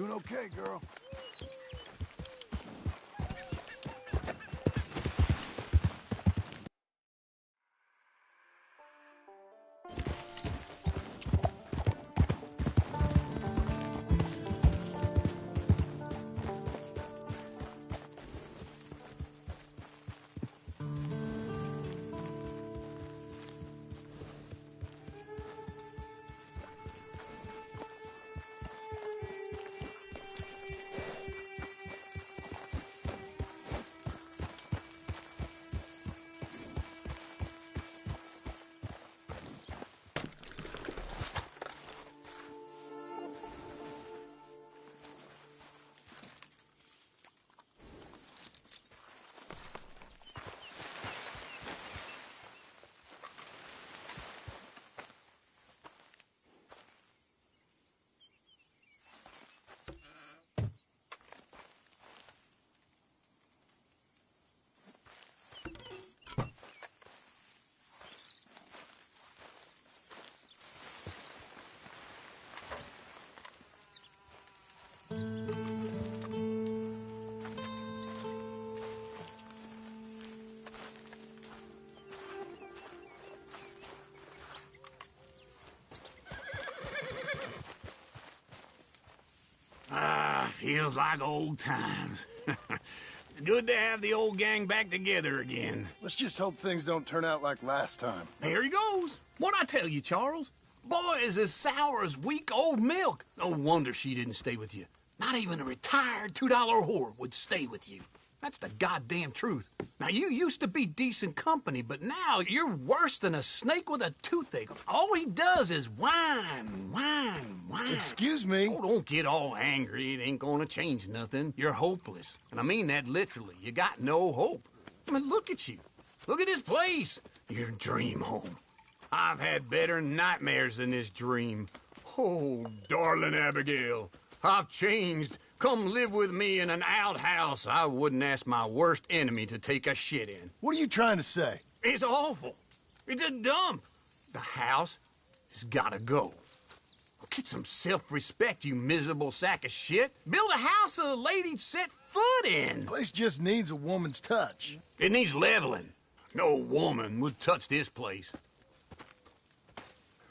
Doing okay, girl. Feels like old times. It's good to have the old gang back together again. Let's just hope things don't turn out like last time. There he goes. What'd I tell you, Charles? Boy is as sour as weak old milk. No wonder she didn't stay with you. Not even a retired $2 whore would stay with you. That's the goddamn truth. Now, you used to be decent company, but now you're worse than a snake with a toothache. All he does is whine, whine, whine. Excuse me? Oh, don't get all angry. It ain't gonna change nothing. You're hopeless. And I mean that literally. You got no hope. I mean, look at you. Look at this place. Your dream home. I've had better nightmares than this dream. Oh, darling Abigail, I've changed. Come live with me in an outhouse I wouldn't ask my worst enemy to take a shit in. What are you trying to say? It's awful. It's a dump. The house has gotta go. Get some self-respect, you miserable sack of shit. Build a house a lady'd set foot in. The place just needs a woman's touch. It needs leveling. No woman would touch this place.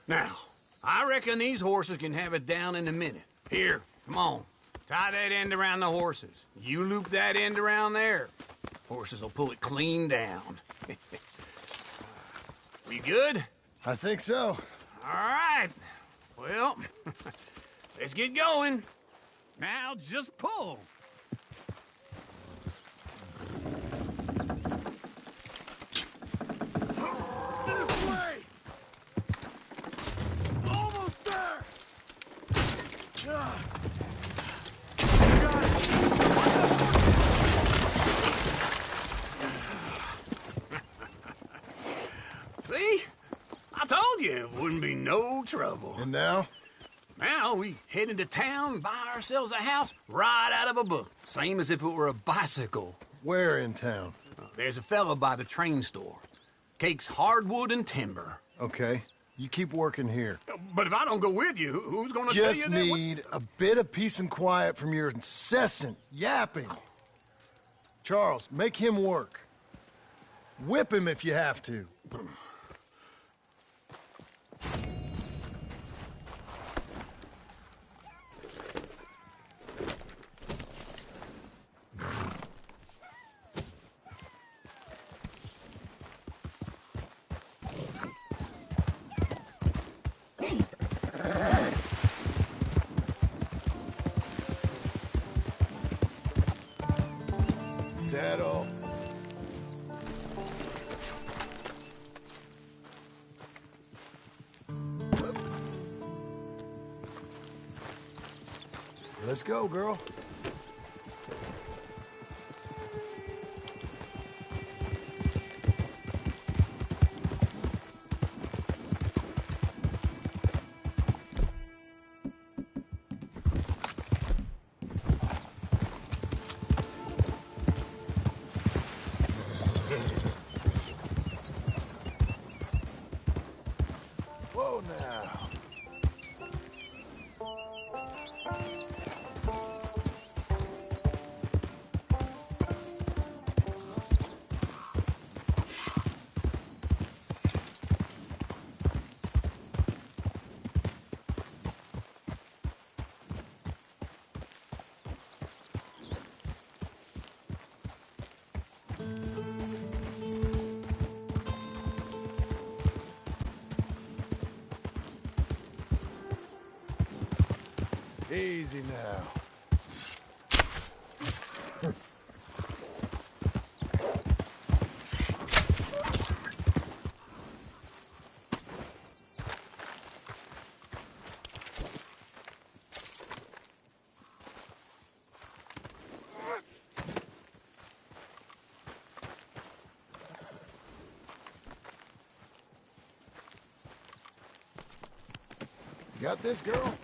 Now, I reckon these horses can have it down in a minute. Here, come on. Tie that end around the horses. You loop that end around there. Horses will pull it clean down. We good? I think so. All right. Well, let's get going. Now just pull. This way! Almost there! See? I told you it wouldn't be no trouble. And now? Now we head into town and buy ourselves a house right out of a book. Same as if it were a bicycle. Where in town? There's a fella by the train store. Cakes hardwood and timber. Okay. You keep working here. But if I don't go with you, who's gonna tell you Just that? need a bit of peace and quiet from your incessant yapping. Charles, make him work. Whip him if you have to. Is that all? Let's go, girl. Whoa now. Easy now. You got this, girl?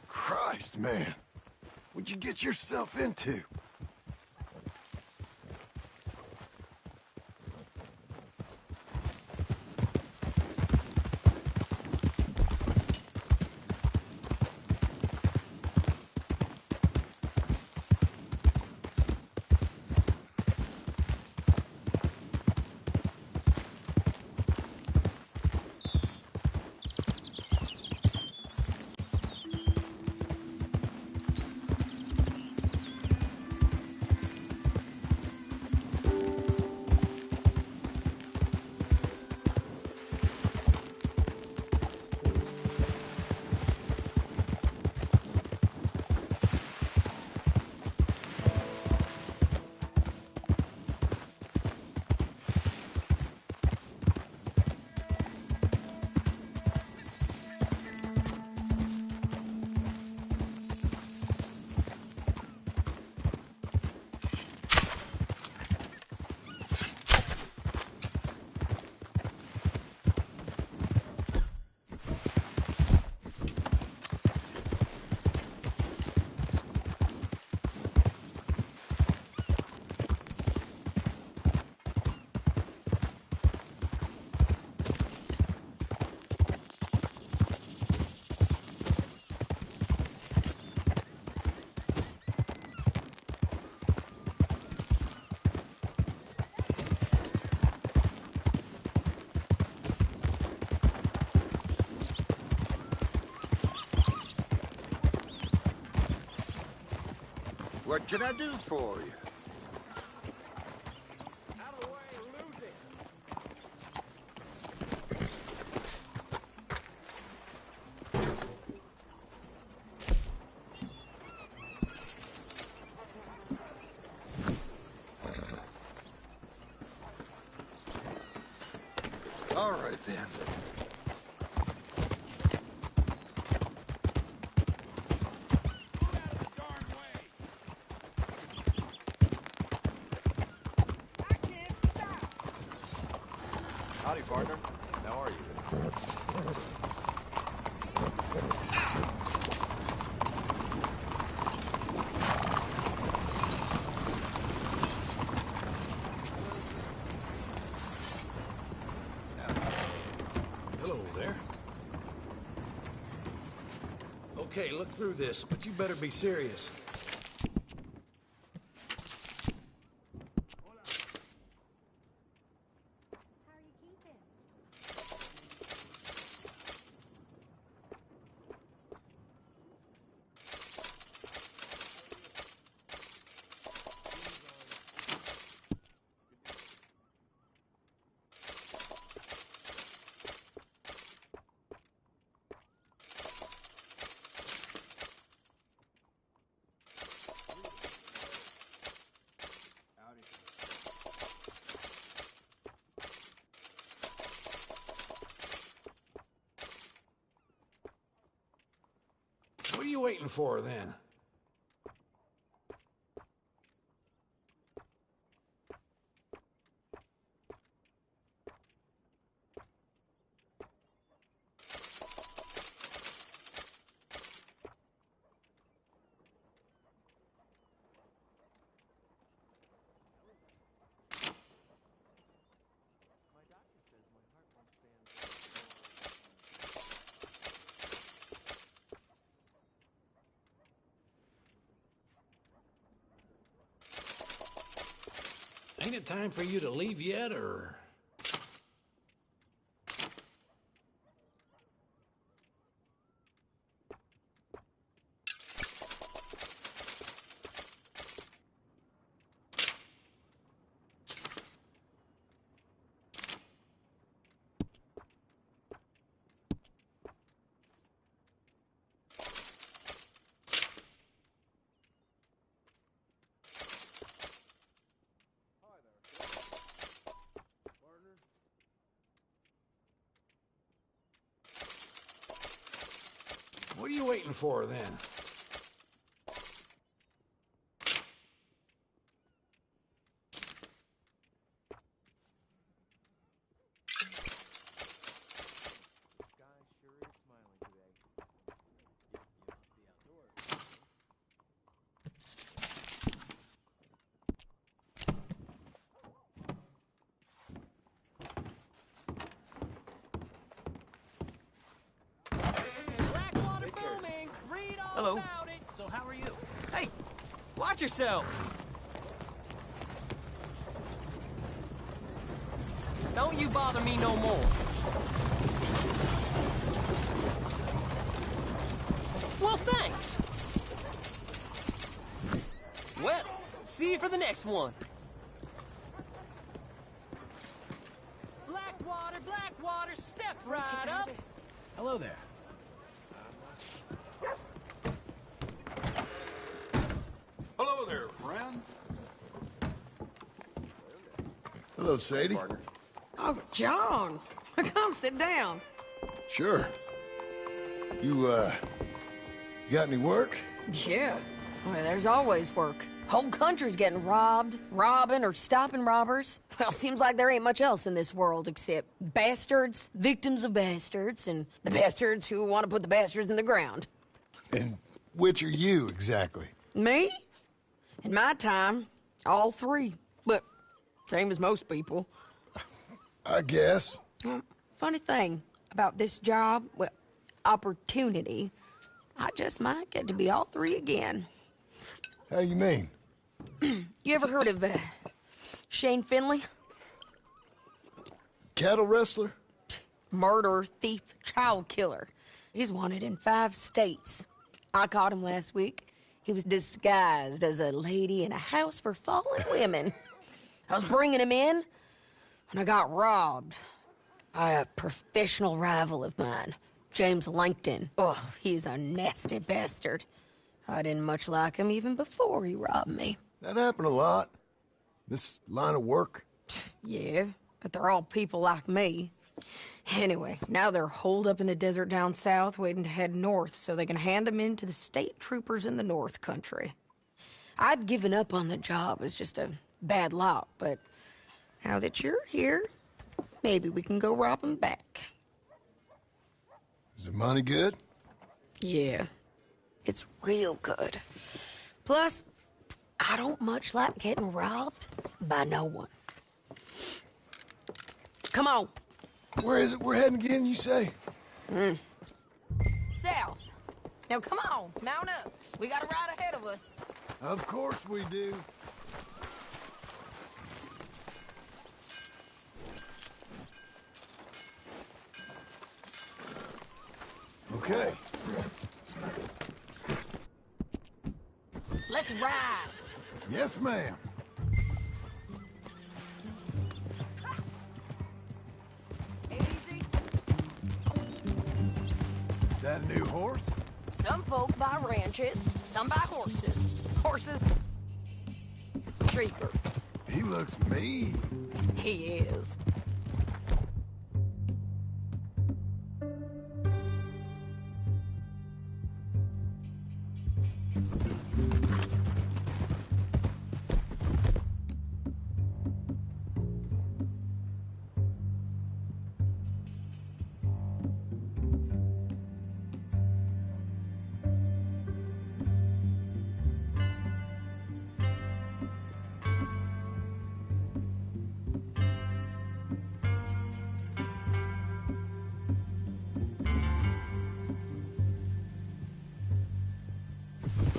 Christ, man. What'd you get yourself into? What can I do for you? Out of the way, lose it. All right, then. Howdy, partner. How are you? Hello there. Okay, look through this, but you better be serious. How are you keeping? What are you waiting for, then? Ain't it time for you to leave yet, or...? are you waiting for, then? Hello. So how are you? Hey, watch yourself. Don't you bother me no more. Well, thanks. Well, see you for the next one. Blackwater, step right up. Hello there. Hello there, friend. Hello, Sadie. Oh, John. Come sit down. Sure. You got any work? Yeah. Well, there's always work. Whole country's getting robbed, robbing, or stopping robbers. Well, seems like there ain't much else in this world except bastards, victims of bastards, and the bastards who want to put the bastards in the ground. And which are you, exactly? Me? In my time, all three. But same as most people. I guess. Funny thing about this job, well, opportunity, I just might get to be all three again. How you mean? You ever heard of Shane Finley? Cattle wrestler? Murderer, thief, child killer. He's wanted in 5 states. I caught him last week. He was disguised as a lady in a house for fallen women. I was bringing him in, and I got robbed by a professional rival of mine, James Langton. Oh, he's a nasty bastard. I didn't much like him even before he robbed me. That happened a lot. This line of work. Yeah, but they're all people like me. Anyway, now they're holed up in the desert down south, waiting to head north so they can hand them in to the state troopers in the north country. I'd given up on the job as just a bad lot, but now that you're here, maybe we can go rob them back. Is the money good? Yeah, it's real good. Plus, I don't much like getting robbed by no one. Come on. Where is it we're heading again, you say? South. Now come on, mount up. We got a ride ahead of us. Of course we do. Okay. Let's ride. Yes, ma'am. Easy. That a new horse? Some folk buy ranches, some buy horses. Horses cheaper. He looks mean. He is.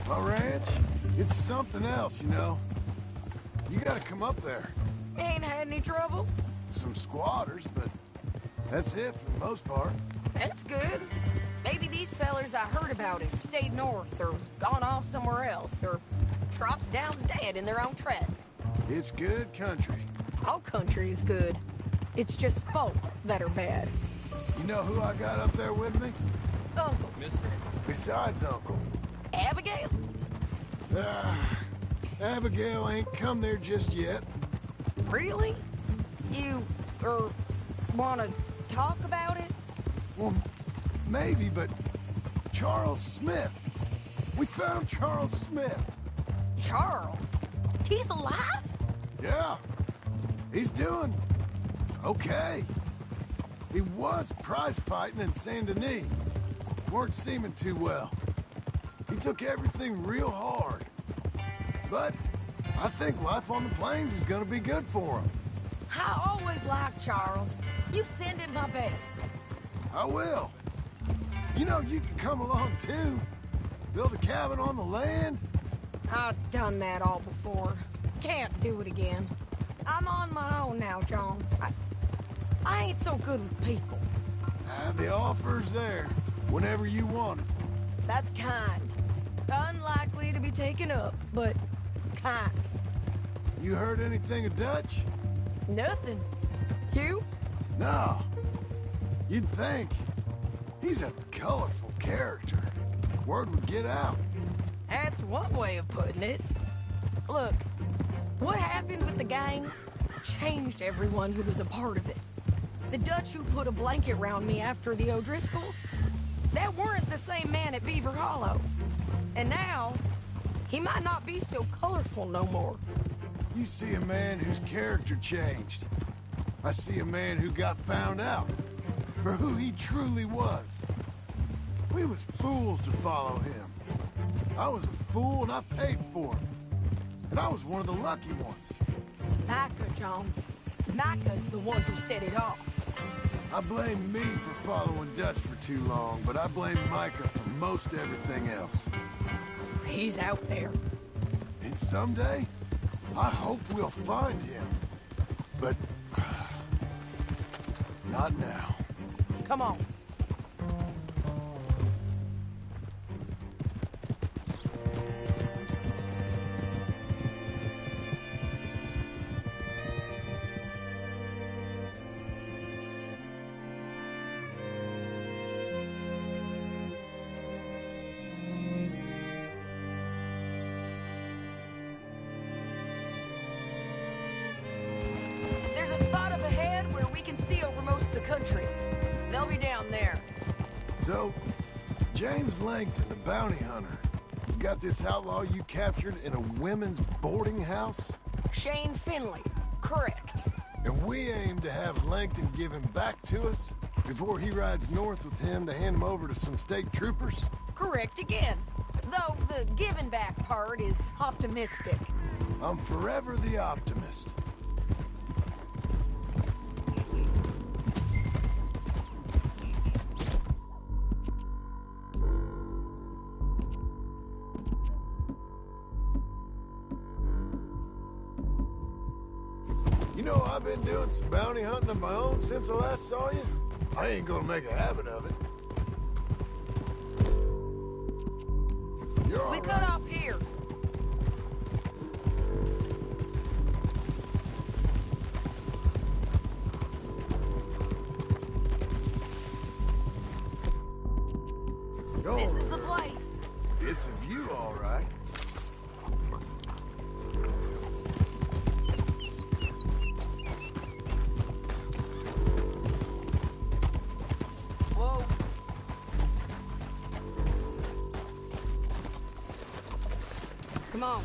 My ranch, it's something else, you know. You gotta come up there. Ain't had any trouble? Some squatters, but that's it for the most part. That's good. Maybe these fellers I heard about have stayed north or gone off somewhere else or dropped down dead in their own tracks. It's good country. All country is good. It's just folk that are bad. You know who I got up there with me? Uncle. Mister. Besides Uncle. Abigail? Abigail ain't come there just yet. Really? You, want to talk about it? Well, maybe, but Charles Smith. We found Charles Smith. Charles? He's alive? Yeah. He's doing okay. He was prize fighting in Saint Denis. Weren't seeming too well. He took everything real hard. But I think life on the plains is gonna be good for him. I always liked Charles. You send him my best. I will. You know, you can come along too. Build a cabin on the land. I've done that all before. Can't do it again. I'm on my own now, John. I ain't so good with people. The offer's there whenever you want it. That's kind. Unlikely to be taken up, but kind. You heard anything of Dutch? Nothing. You? No. You'd think. He's a colorful character. Word would get out. That's one way of putting it. Look, what happened with the gang changed everyone who was a part of it. The Dutch who put a blanket around me after the O'Driscolls, that weren't the same man at Beaver Hollow. And now, he might not be so colorful no more. You see a man whose character changed. I see a man who got found out for who he truly was. We was fools to follow him. I was a fool and I paid for it. And I was one of the lucky ones. Micah, John. Micah's the one who set it off. I blame me for following Dutch for too long, but I blame Micah for most everything else. He's out there. And someday, I hope we'll find him. But not now. Come on. There's a spot up ahead where we can see over most of the country. They'll be down there. So, James Langton, the bounty hunter, has got this outlaw you captured in a women's boarding house? Shane Finley. Correct. And we aim to have Langton give him back to us before he rides north with him to hand him over to some state troopers? Correct again. Though the giving back part is optimistic. I'm forever the optimist. You know, I've been doing some bounty hunting of my own since I last saw you. I ain't gonna make a habit of it. You're all We right. cut off here. Go This over is the there. place. It's a view, all right. Whoa. Come on.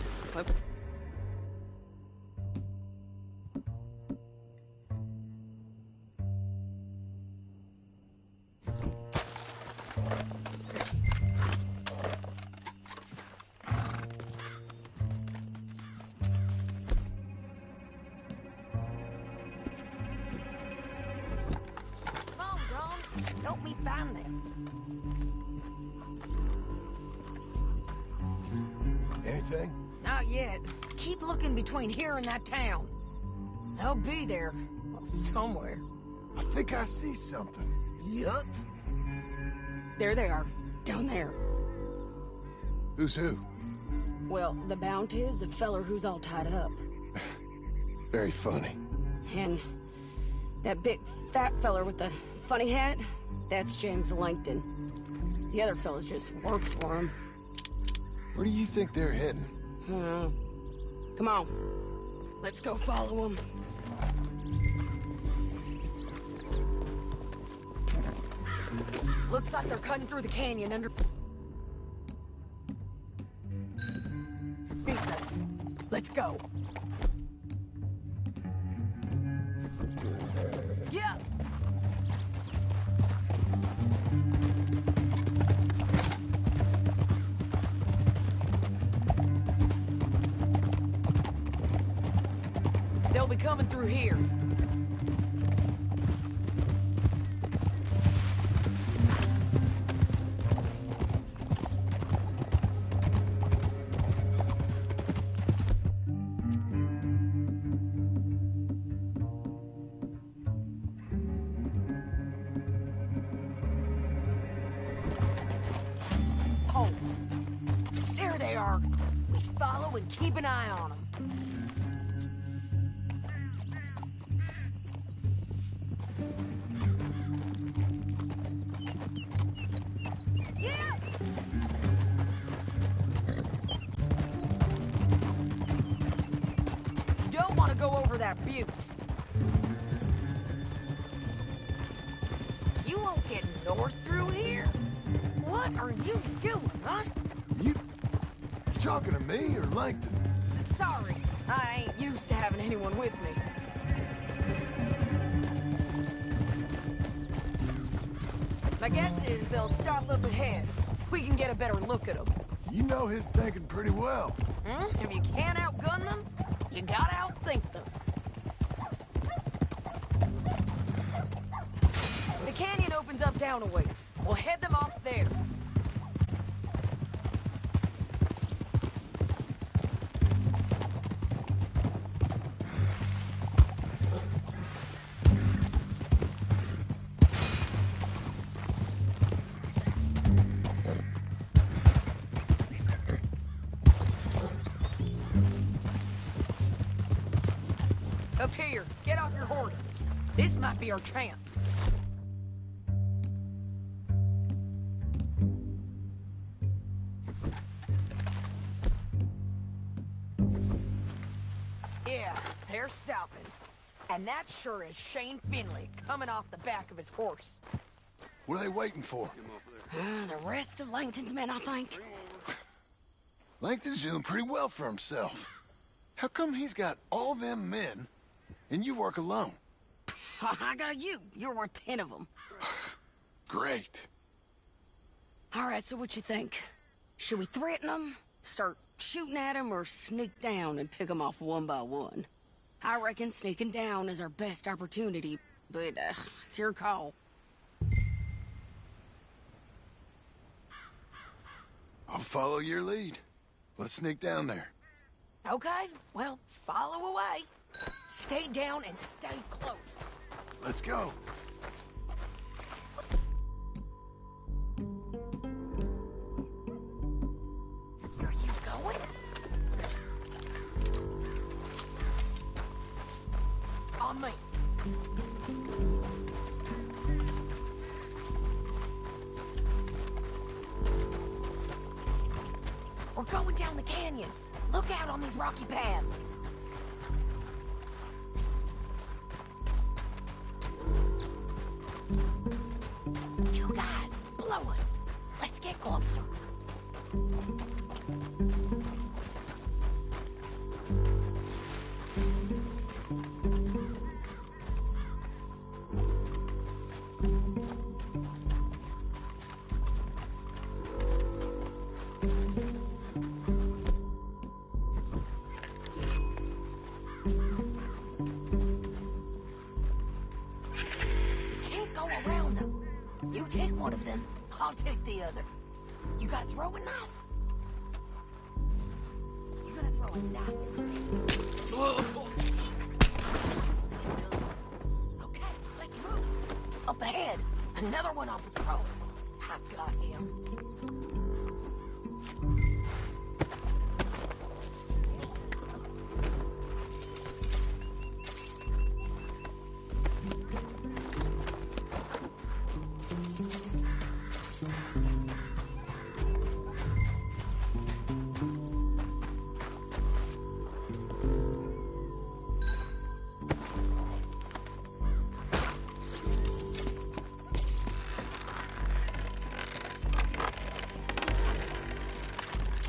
Come on, John. Help me find them. Anything? Not yet. Keep looking between here and that town. They'll be there. Somewhere. I think I see something. Yup. There they are. Down there. Who's who? Well, the bounty is the feller who's all tied up. Very funny. And that big fat feller with the funny hat, that's James Langton. The other fellas just work for him. Where do you think they're heading? Come on. Let's go follow them. Looks like they're cutting through the canyon under... Let's go. Yeah. They'll be coming through here. Oh, there they are. We follow and keep an eye on them. Don't want to go over that butte. You won't get north through here? What are you doing, huh? You talking to me or Langton? Sorry, I ain't used to having anyone with me. My guess is they'll stop up ahead. We can get a better look at them. You know his thinking pretty well. If you can't outgun them, you gotta outthink them. The canyon opens up down a ways. We'll head them off there. Up here, get off your horse. This might be our chance. Yeah, they're stopping. And that sure is Shane Finley coming off the back of his horse. What are they waiting for? The rest of Langton's men, I think. Langton's doing pretty well for himself. How come he's got all them men and you work alone? I got you. You're worth 10 of them. Great. All right, so what you think? Should we threaten them, start shooting at them, or sneak down and pick them off one by one? I reckon sneaking down is our best opportunity, but it's your call. I'll follow your lead. Let's sneak down there. Okay, well, follow away. Stay down and stay close. Let's go. Are you going? On me. We're going down the canyon. Look out on these rocky paths. You guys, blow us. Let's get closer. You take one of them, I'll take the other. You gotta throw a knife. You gotta throw a knife in the thing. Okay, let's move. Up ahead, another one on patrol. I got him.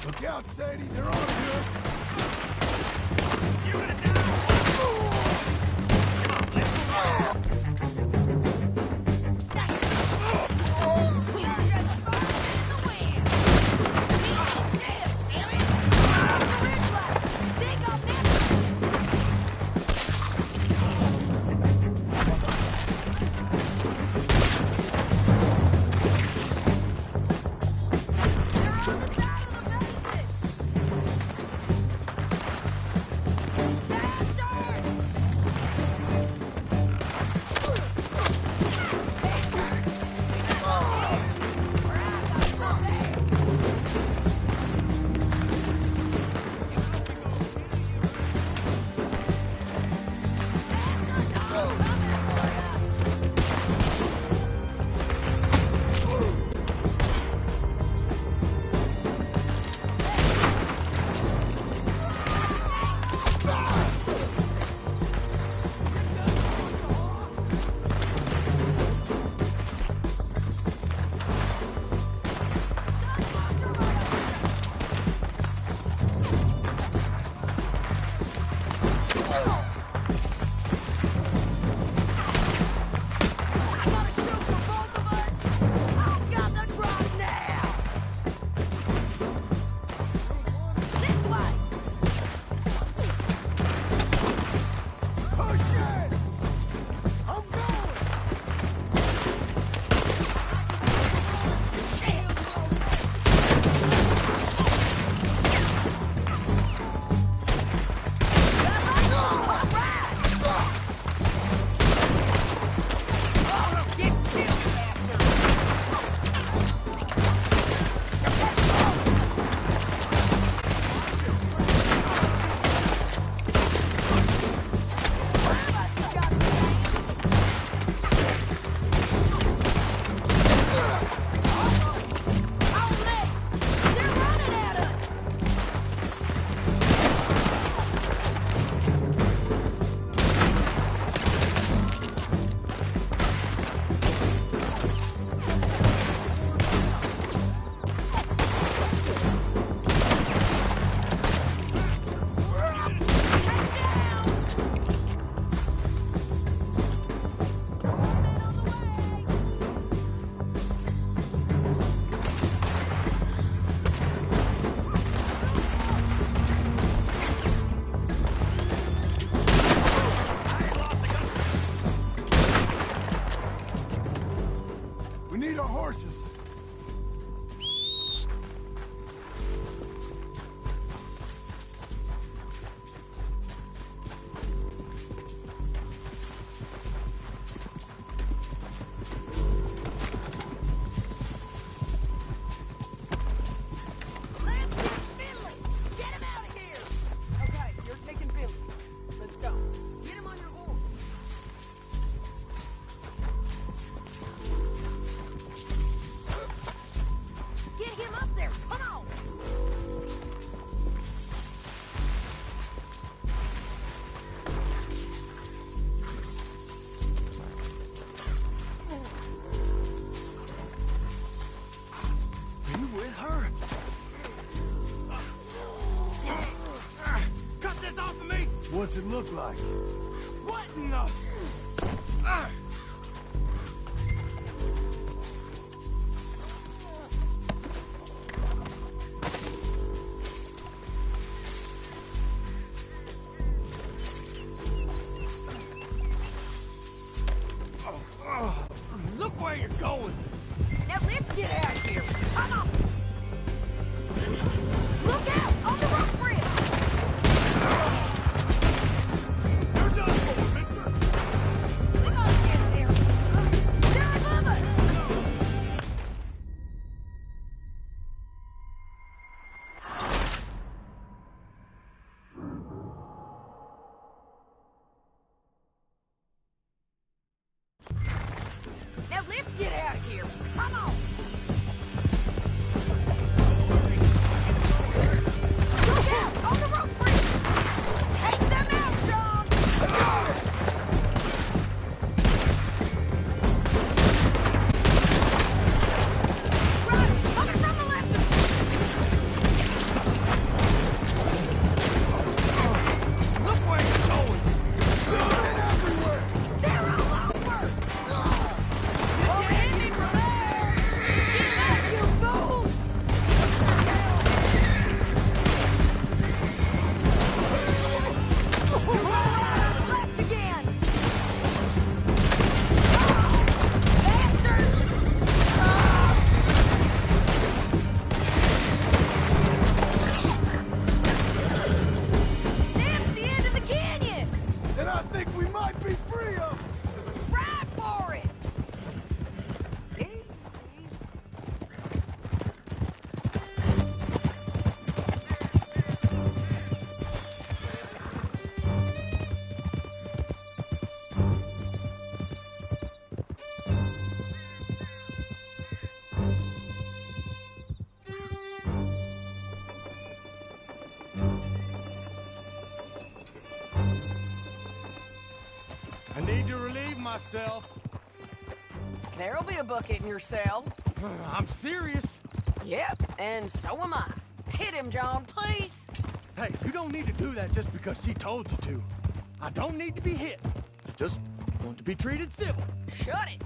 Look out, Sadie, they're on to us. What's it look like? What in the... Look where you're going! Now let's get out of here! Come on! Look out! On the rock bridge! You're done for, mister! We gotta get there! Jerry, move it! Now let's get out of here! Come on! Look out! On the rope bridge! Take them out, John! Riders coming from the left of to relieve myself. There'll be a bucket in your cell. I'm serious. Yep, and so am I. Hit him, John, please. Hey, you don't need to do that just because she told you to. I don't need to be hit. I just want to be treated civil. Shut it.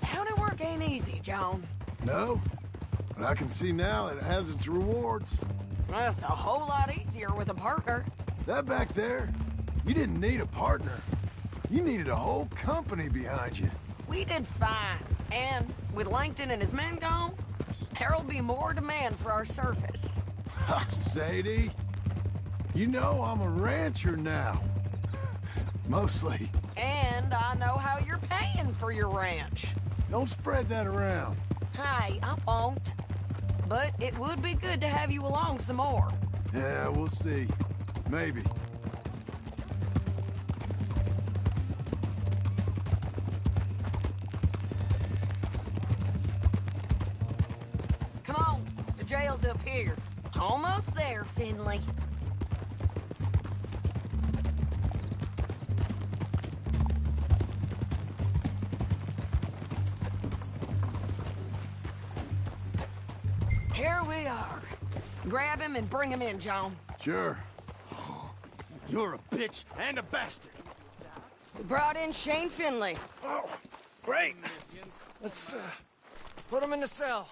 County work ain't easy, John. No, but I can see now it has its rewards. That's a whole lot easier with a partner. That back there, you didn't need a partner. You needed a whole company behind you. We did fine. And with Langton and his men gone, there'll be more demand for our service. Sadie, you know I'm a rancher now. Mostly. And I know how you're paying for your ranch. Don't spread that around. Hey, I won't. But it would be good to have you along some more. Yeah, we'll see. Maybe. Come on, the jail's up here. Almost there, Finley. Here we are. Grab him and bring him in, John. Sure. You're a bitch and a bastard. We brought in Shane Finley. Oh, great. Let's put him in the cell.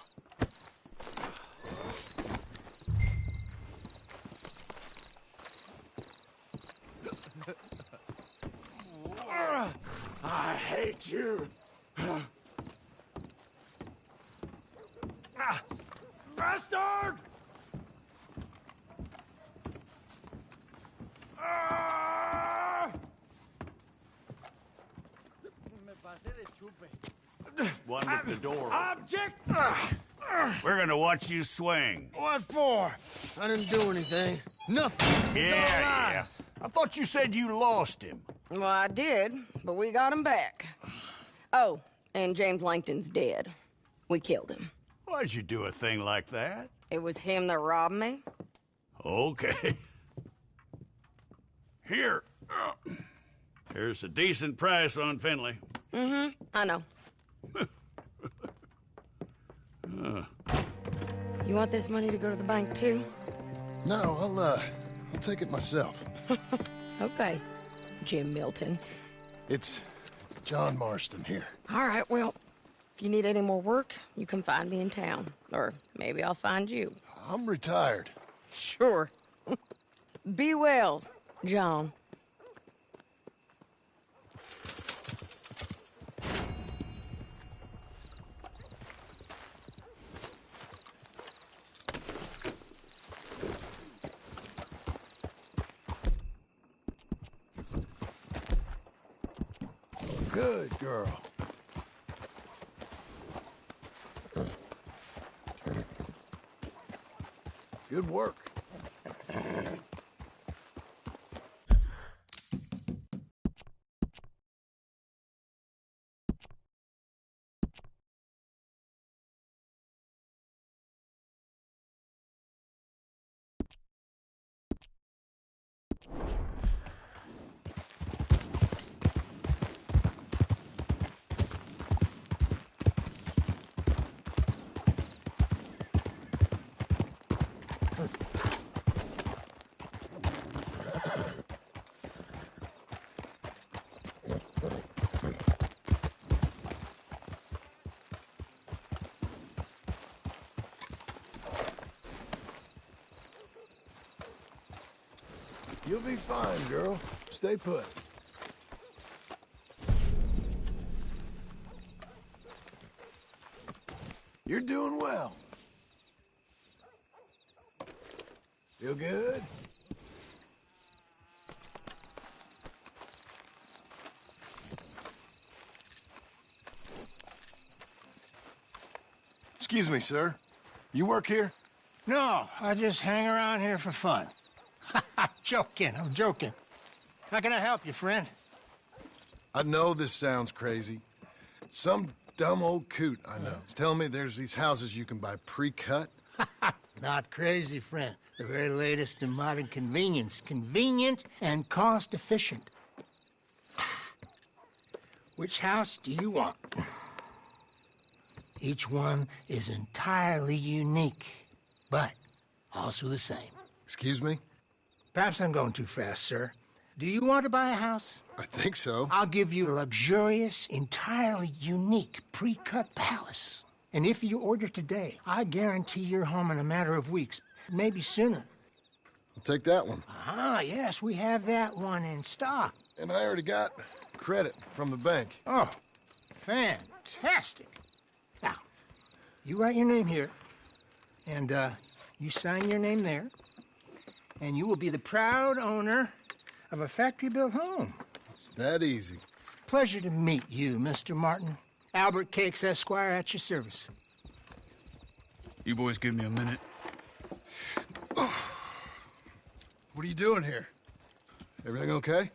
I hate you. Bastard! One with the door. Object! We're gonna watch you swing. What for? I didn't do anything. Nothing. Yeah. I thought you said you lost him. Well, I did, but we got him back. Oh, and James Langton's dead. We killed him. Why'd you do a thing like that? It was him that robbed me. Okay. Here. Here's a decent price on Finley. Mm-hmm, I know. You want this money to go to the bank, too? No, I'll take it myself. Okay, Jim Milton. It's John Marston here. All right, well, if you need any more work, you can find me in town. Or maybe I'll find you. I'm retired. Sure. Be well, John. Good girl. Good work. You'll be fine, girl. Stay put. You're doing well. Feel good? Excuse me, sir. You work here? No, I just hang around here for fun. I'm joking. How can I help you, friend? I know this sounds crazy, Some dumb old coot I know is telling me there's these houses you can buy pre-cut. Not crazy, friend. The very latest in modern convenience. Convenient and cost-efficient. Which house do you want? Each one is entirely unique, but also the same. Excuse me? Perhaps I'm going too fast, sir. Do you want to buy a house? I think so. I'll give you a luxurious, entirely unique pre-cut palace. And if you order today, I guarantee you're home in a matter of weeks, maybe sooner. I'll take that one. Ah, yes, we have that one in stock. And I already got credit from the bank. Oh, fantastic. Now, you write your name here, and you sign your name there, and you will be the proud owner of a factory-built home. It's that easy. Pleasure to meet you, Mr. Martin. Albert Cakes, Esquire, at your service. You boys give me a minute. What are you doing here? Everything okay?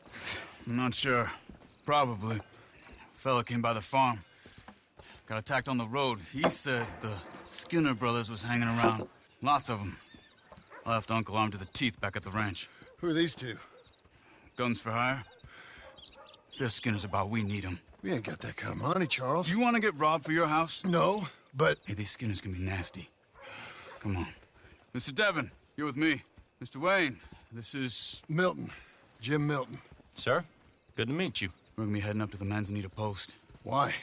I'm not sure. Probably. Fella came by the farm. Got attacked on the road. He said the Skinner brothers was hanging around. Lots of them. I left Uncle armed to the teeth back at the ranch. Who are these two? Guns for hire. If they're Skinner's about, we need them. We ain't got that kind of money, Charles. You want to get robbed for your house? No, but... Hey, these Skinners can be nasty. Come on. Mr. Devon, you're with me. Mr. Wayne, this is... Milton. Jim Milton. Sir, good to meet you. We're gonna be heading up to the Manzanita post. Why?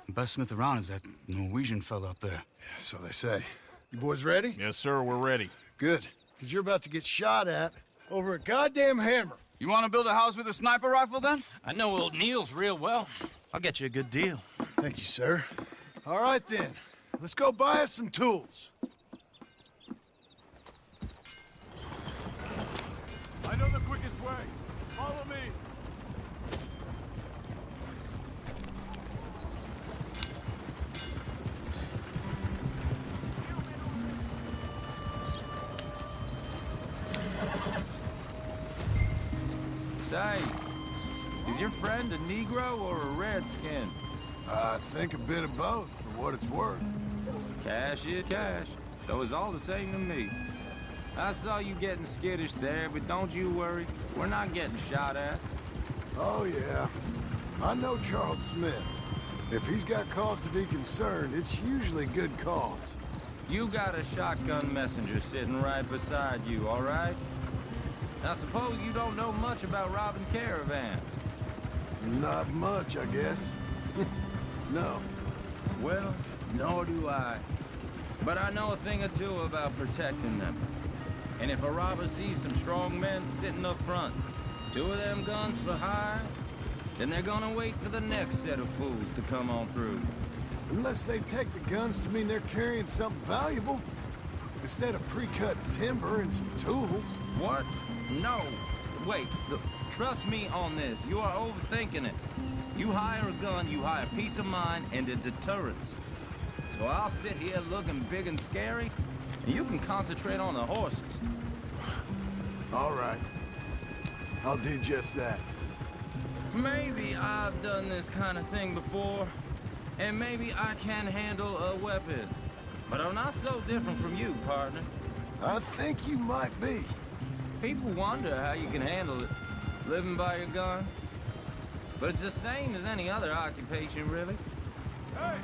The best smith around is that Norwegian fella up there. Yeah, so they say. You boys ready? Yes, sir, we're ready. Good, because you're about to get shot at over a goddamn hammer. You want to build a house with a sniper rifle, then? I know old Neil's real well. I'll get you a good deal. Thank you, sir. All right, then. Let's go buy us some tools. I know the quickest way. Follow me. Say, is your friend a Negro or a Redskin? I think a bit of both, for what it's worth. Cash is cash, so it's all the same to me. I saw you getting skittish there, but don't you worry. We're not getting shot at. Oh, yeah. I know Charles Smith. If he's got cause to be concerned, it's usually good cause. You got a shotgun messenger sitting right beside you, all right? I suppose you don't know much about robbing caravans. Not much, I guess. No. Well, nor do I. But I know a thing or two about protecting them. And if a robber sees some strong men sitting up front, 2 of them guns for hire, then they're gonna wait for the next set of fools to come on through. Unless they take the guns to mean they're carrying something valuable. Instead of pre-cut timber and some tools. What? No. Wait, trust me on this. You are overthinking it. You hire a gun, you hire peace of mind and a deterrence. So I'll sit here looking big and scary, and you can concentrate on the horses. All right. I'll do just that. Maybe I've done this kind of thing before, and maybe I can handle a weapon. But I'm not so different from you, partner. I think you might be. People wonder how you can handle it, living by your gun. But it's the same as any other occupation, really. Hey,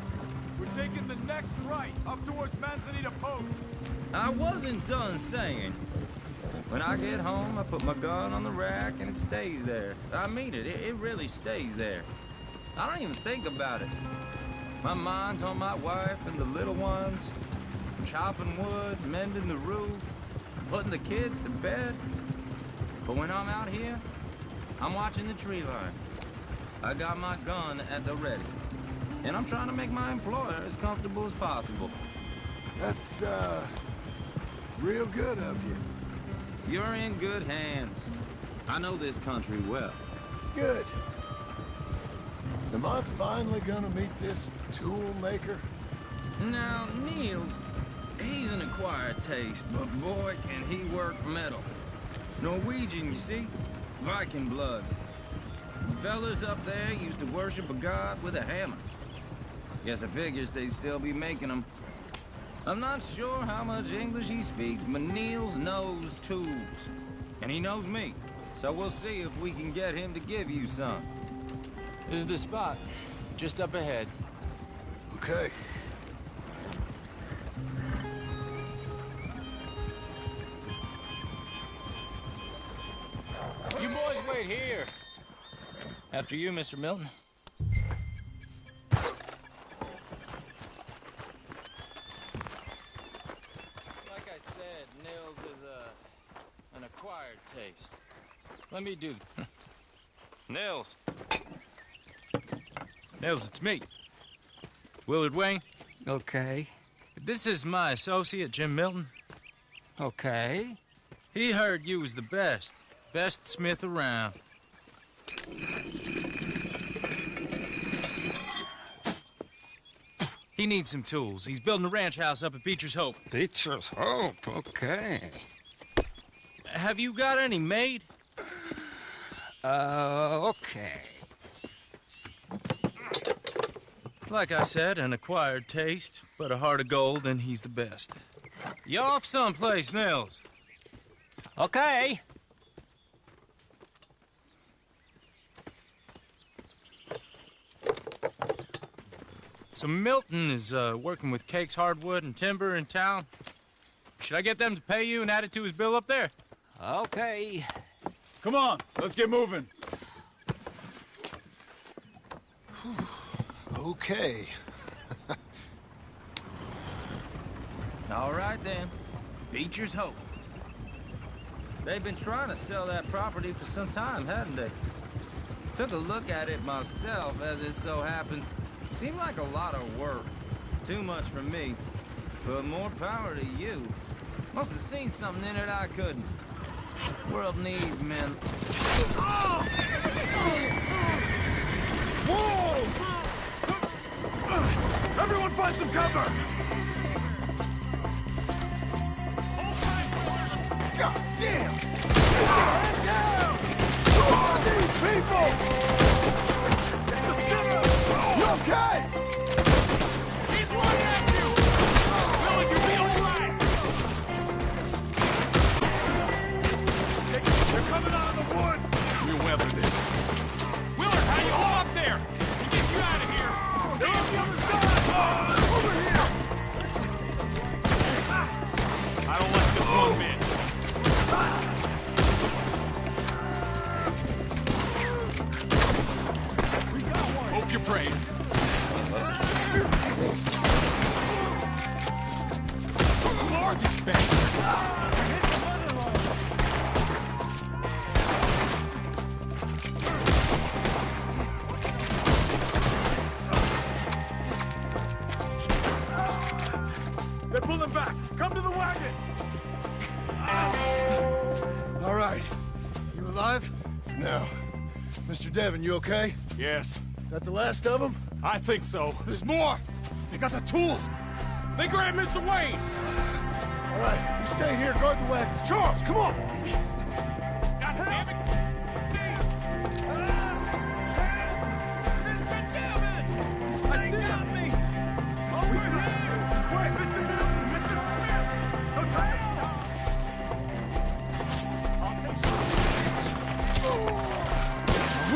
we're taking the next right, up towards Manzanita Post. I wasn't done saying. When I get home, I put my gun on the rack and it stays there. I mean it, it really stays there. I don't even think about it. My mind's on my wife and the little ones. I'm chopping wood, mending the roof, putting the kids to bed. But when I'm out here, I'm watching the tree line. I got my gun at the ready. And I'm trying to make my employer as comfortable as possible. That's, real good of you. You're in good hands. I know this country well. Good. Am I finally gonna meet this tool maker? Now, Niels, he's an acquired taste, but boy, can he work metal. Norwegian, you see? Viking blood. Fellas up there used to worship a god with a hammer. Guess I figures they'd still be making them. I'm not sure how much English he speaks, but Niels knows tools. And he knows me. So we'll see if we can get him to give you some. This is the spot. Just up ahead. Okay. You boys wait here. After you, Mr. Milton. Like I said, Nils is an acquired taste. Let me do... Nils. Nils, it's me. Willard Wayne. Okay. This is my associate, Jim Milton. Okay. He heard you was the best. Best smith around. He needs some tools. He's building a ranch house up at Beecher's Hope. Beecher's Hope, okay. Have you got any made? Okay. Like I said, an acquired taste, but a heart of gold, and he's the best. You off someplace, Nils? Okay. So Milton is working with Cakes Hardwood and Timber in town. Should I get them to pay you and add it to his bill up there? Okay. Come on, let's get moving. Okay. All right, then. Beecher's Hope. They've been trying to sell that property for some time, haven't they? Took a look at it myself, as it so happens. Seemed like a lot of work. Too much for me. But more power to you. Must have seen something in it I couldn't. World needs men. Whoa! Everyone find some cover! God damn! Get down! Who are these people? It's the skipper! You okay? He's running at you! Will, you'll be alright! They're coming out of the woods! We'll weather this. Willard, how you hold up there? We'll get you out of here! They're on the other side! Over here! I don't like this one, man. Hope you're praying. Who are these bastards? They're pulling back. Come to the wagons. All right. You alive? For now. Mr. Devon, you okay? Yes. Is that the last of them? I think so. There's more. They got the tools. They grabbed Mr. Wayne. All right, you stay here, guard the wagons. Charles, come on! God damn it! Mr. Devon! I see me! Over here! Quick, Mr. Milton! Mr. Smith! Okay!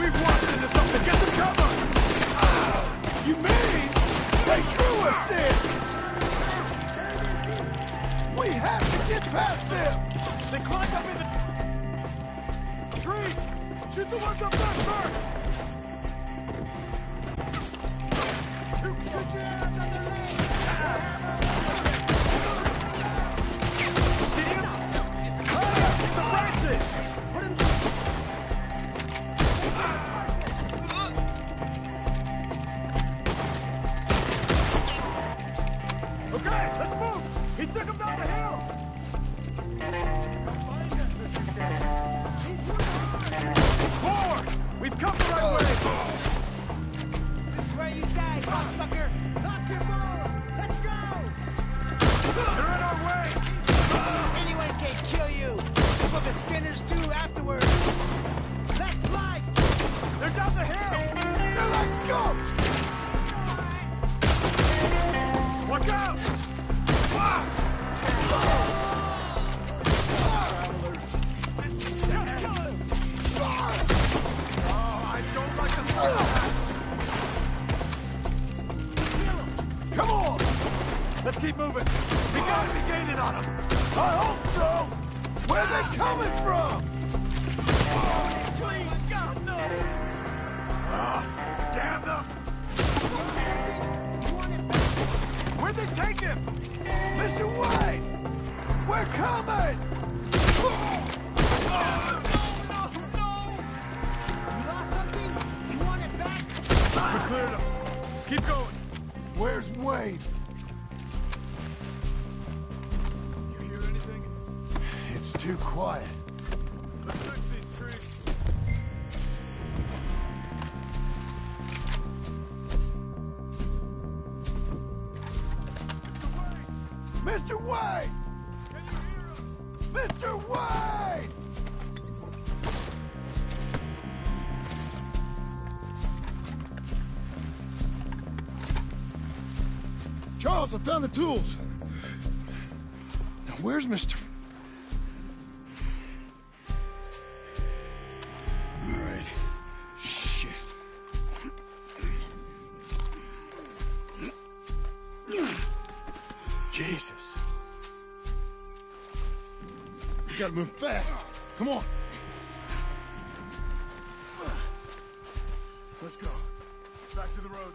We've walked into something! Get some cover! You mean they drew us in? We have to get past them! They climbed up in the trees! Shoot the ones up there first! Shoot your ass on the leg! See him? Hurry up! Get the branches! Okay, let's move! He took him down the hill! Forward! We've come the right way! This is where you die, cocksucker! Lock your balls! Let's go! They're in our way! Anyone can kill you! What the Skinners do afterwards! Let's fly! They're down the hill! They're like ghosts! Let's keep moving. We gotta be gaining on them. I hope so! Where are they coming from? Please, God, no! Damn them! Where'd they take him? Mr. Wade! We're coming! We cleared them. Keep going. Where's Wade? You hear anything? It's too quiet. Let's fix these trees. Mr. Wade! Can you hear us? Mr. Wade! Charles, I found the tools. Now, where's Mr. All right. Shit. Jesus. We gotta move fast. Come on. Let's go. Back to the road.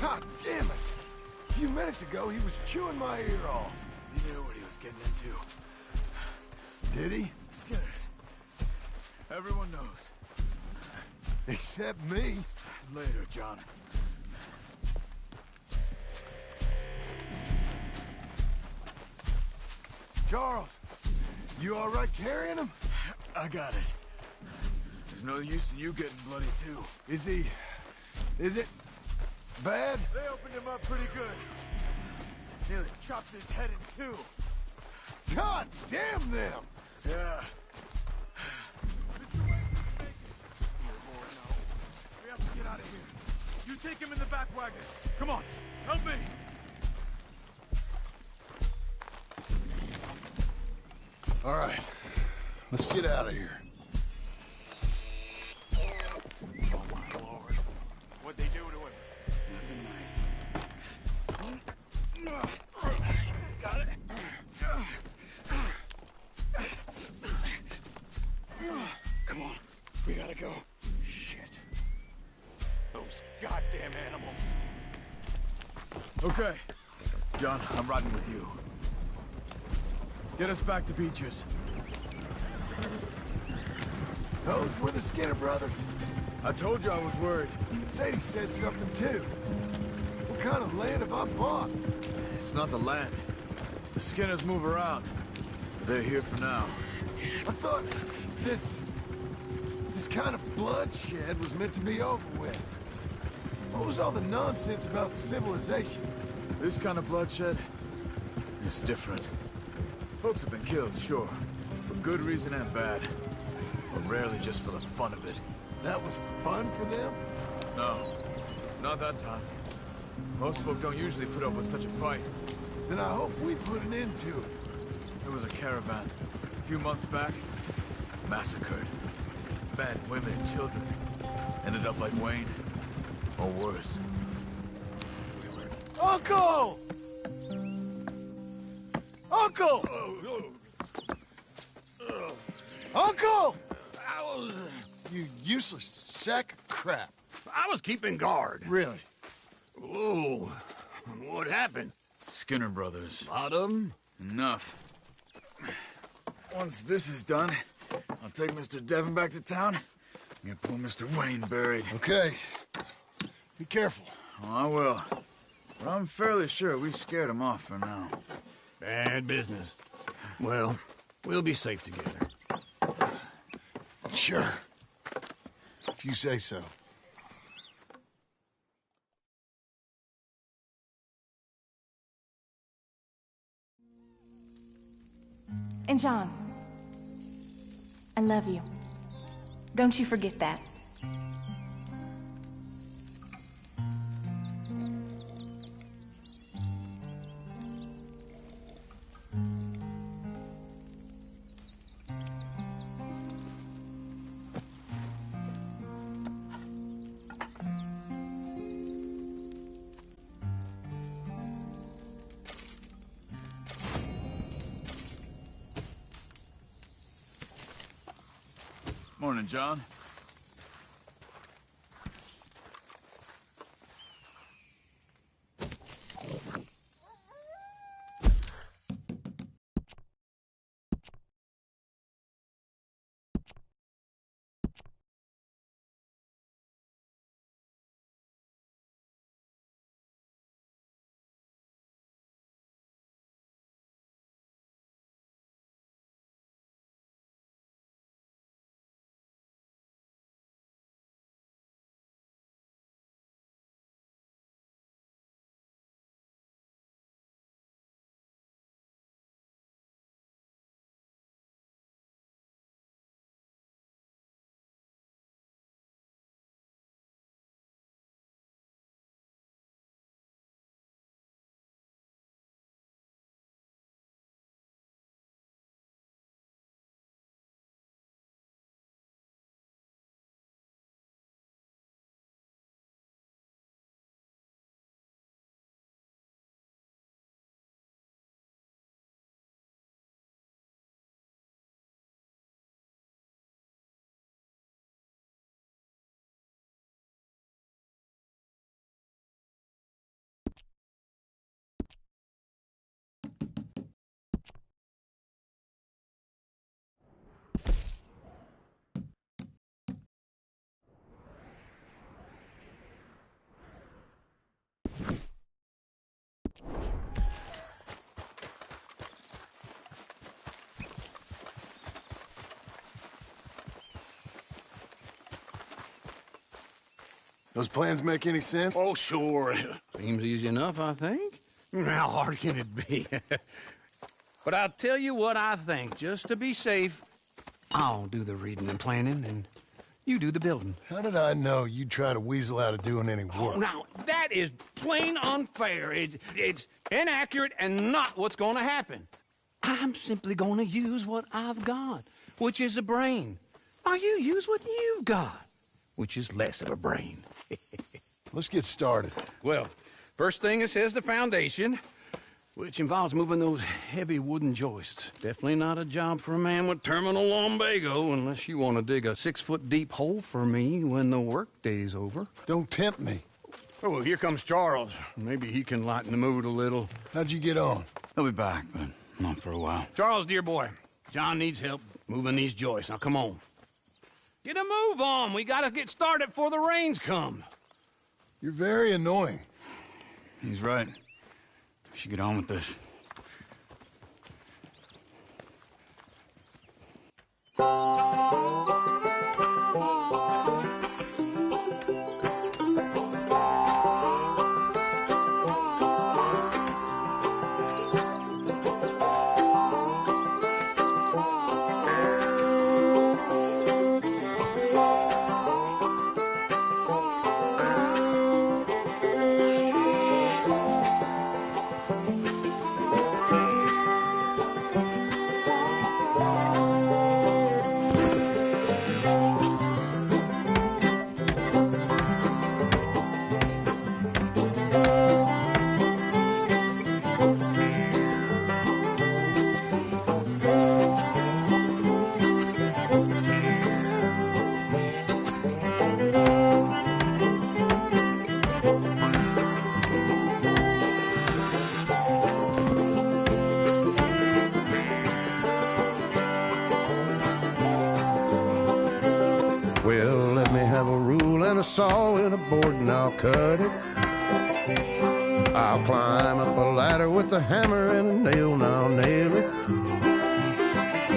God damn it! A few minutes ago, he was chewing my ear off. He knew what he was getting into. Did he? Scared. Everyone knows. Except me. Later, John. Charles, you all right carrying him? I got it. There's no use in you getting bloody, too. Is it bad? They opened him up pretty good. Nearly chopped his head in two. God damn them! Yeah. We have to get out of here. You take him in the back wagon. Come on, help me. All right, let's get out of here. Oh my Lord. What'd they do to him? Nothing nice. Got it. Come on, we gotta go. Shit. Those goddamn animals. Okay. John, I'm riding with you. Get us back to Beaches. Those were the Skinner brothers. I told you I was worried. Sadie said something too. What kind of land have I bought? It's not the land. The Skinners move around. They're here for now. I thought this kind of bloodshed was meant to be over with. What was all the nonsense about civilization? This kind of bloodshed is different. Folks have been killed, sure. For good reason and bad. But rarely just for the fun of it. That was fun for them? No. Not that time. Most folk don't usually put up with such a fight. Then I hope we put an end to it. There was a caravan. A few months back. Massacred. Men, women, children. Ended up like Wayne. Or worse. Uncle! Uncle! Uncle! You useless sack of crap. I was keeping guard. Really? Whoa. What happened? Skinner brothers. A lot of them? Enough. Once this is done, I'll take Mr. Devon back to town and get poor Mr. Wayne buried. Okay. Be careful. Oh, I will. But I'm fairly sure we scared him off for now. Bad business. Well, we'll be safe together. Sure. If you say so. And John, I love you. Don't you forget that. Morning, John. Those plans make any sense? Oh, sure. Seems easy enough, I think. How hard can it be? But I'll tell you what I think. Just to be safe, I'll do the reading and planning, and you do the building. How did I know you'd try to weasel out of doing any work? Oh, now, that is plain unfair. It's inaccurate and not what's going to happen. I'm simply going to use what I've got, which is a brain. Now, you use what you've got, which is less of a brain. Let's get started. Well, first thing it says the foundation, which involves moving those heavy wooden joists. Definitely not a job for a man with terminal lumbago unless you want to dig a 6-foot deep hole for me when the workday's over. Don't tempt me. Oh, here comes Charles. Maybe he can lighten the mood a little. How'd you get on? He'll be back, but not for a while. Charles, dear boy, John needs help moving these joists. Now, come on. Get a move on. We gotta get started before the rains come. You're very annoying. He's right. We should get on with this. Well, let me have a rule and a saw and a board and I'll cut it. I'll climb up a ladder with a hammer and a nail and I'll nail it.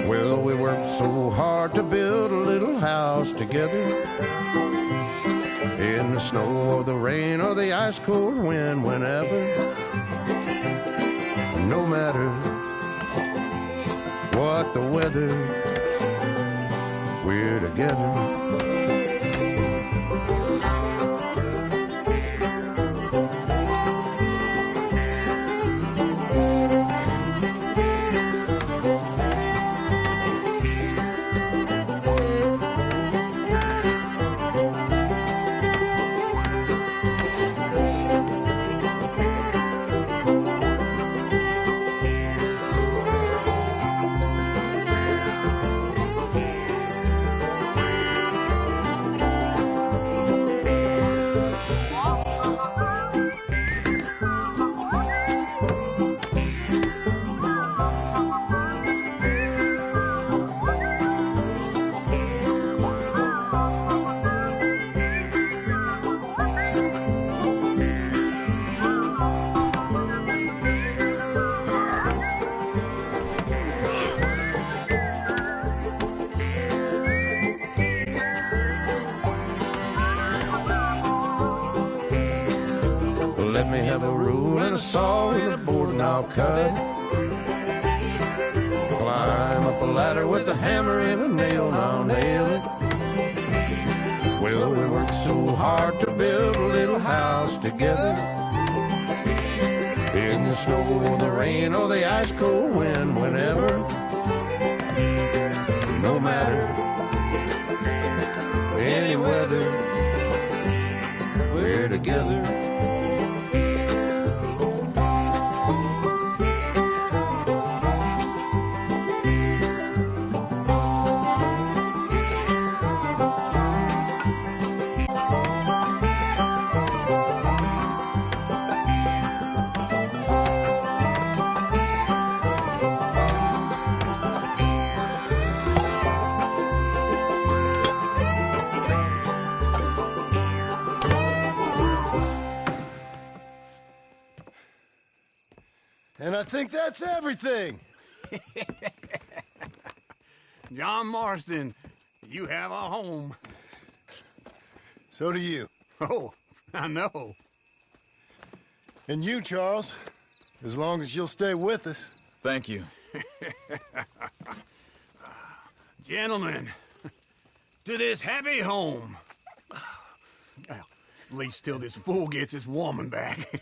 Well, we worked so hard to build a little house together. In the snow or the rain or the ice cold wind, whenever. No matter what the weather, we're together. let me have a rule and a saw and a board and I'll cut it. Climb up a ladder with a hammer and a nail and I'll nail it. Well, we worked so hard to build a little house together. In the snow or the rain or the ice cold wind, whenever. No matter any weather, we're together. And I think that's everything. John Marston, you have a home. So do you. Oh, I know. And you, Charles, as long as you'll stay with us. Thank you. Gentlemen, to this happy home. Well, at least till this fool gets his woman back.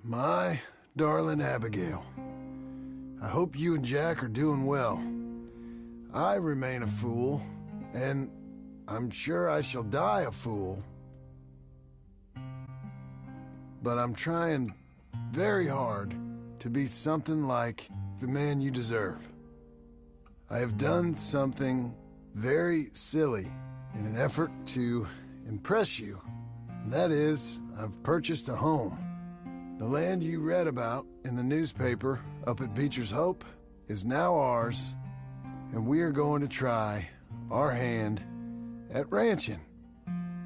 My darling Abigail, I hope you and Jack are doing well. I remain a fool, and I'm sure I shall die a fool. But I'm trying very hard to be something like the man you deserve. I have done something very silly in an effort to impress you. And that is, I've purchased a home. The land you read about in the newspaper up at Beecher's Hope is now ours, and we are going to try our hand at ranching.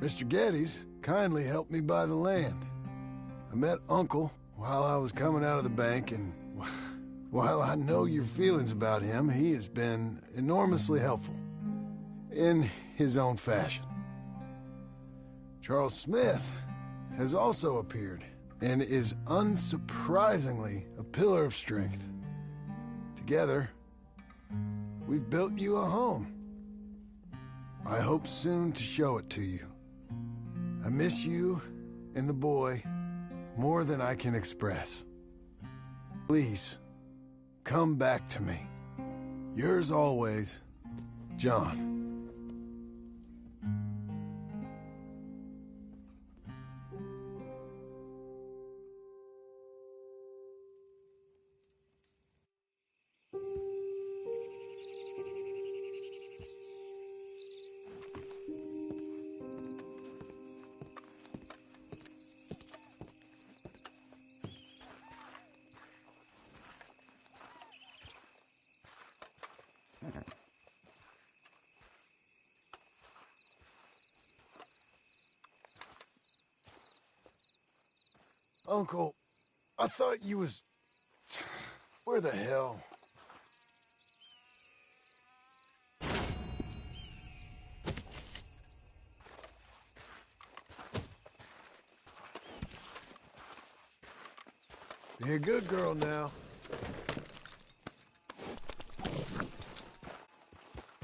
Mr. Geddes kindly helped me buy the land. I met Uncle while I was coming out of the bank, and while I know your feelings about him, he has been enormously helpful in his own fashion. Charles Smith has also appeared and is unsurprisingly a pillar of strength. Together, we've built you a home. I hope soon to show it to you. I miss you and the boy more than I can express. Please, come back to me. Yours always, John. Uncle, I thought you was... Where the hell? Be a good girl now.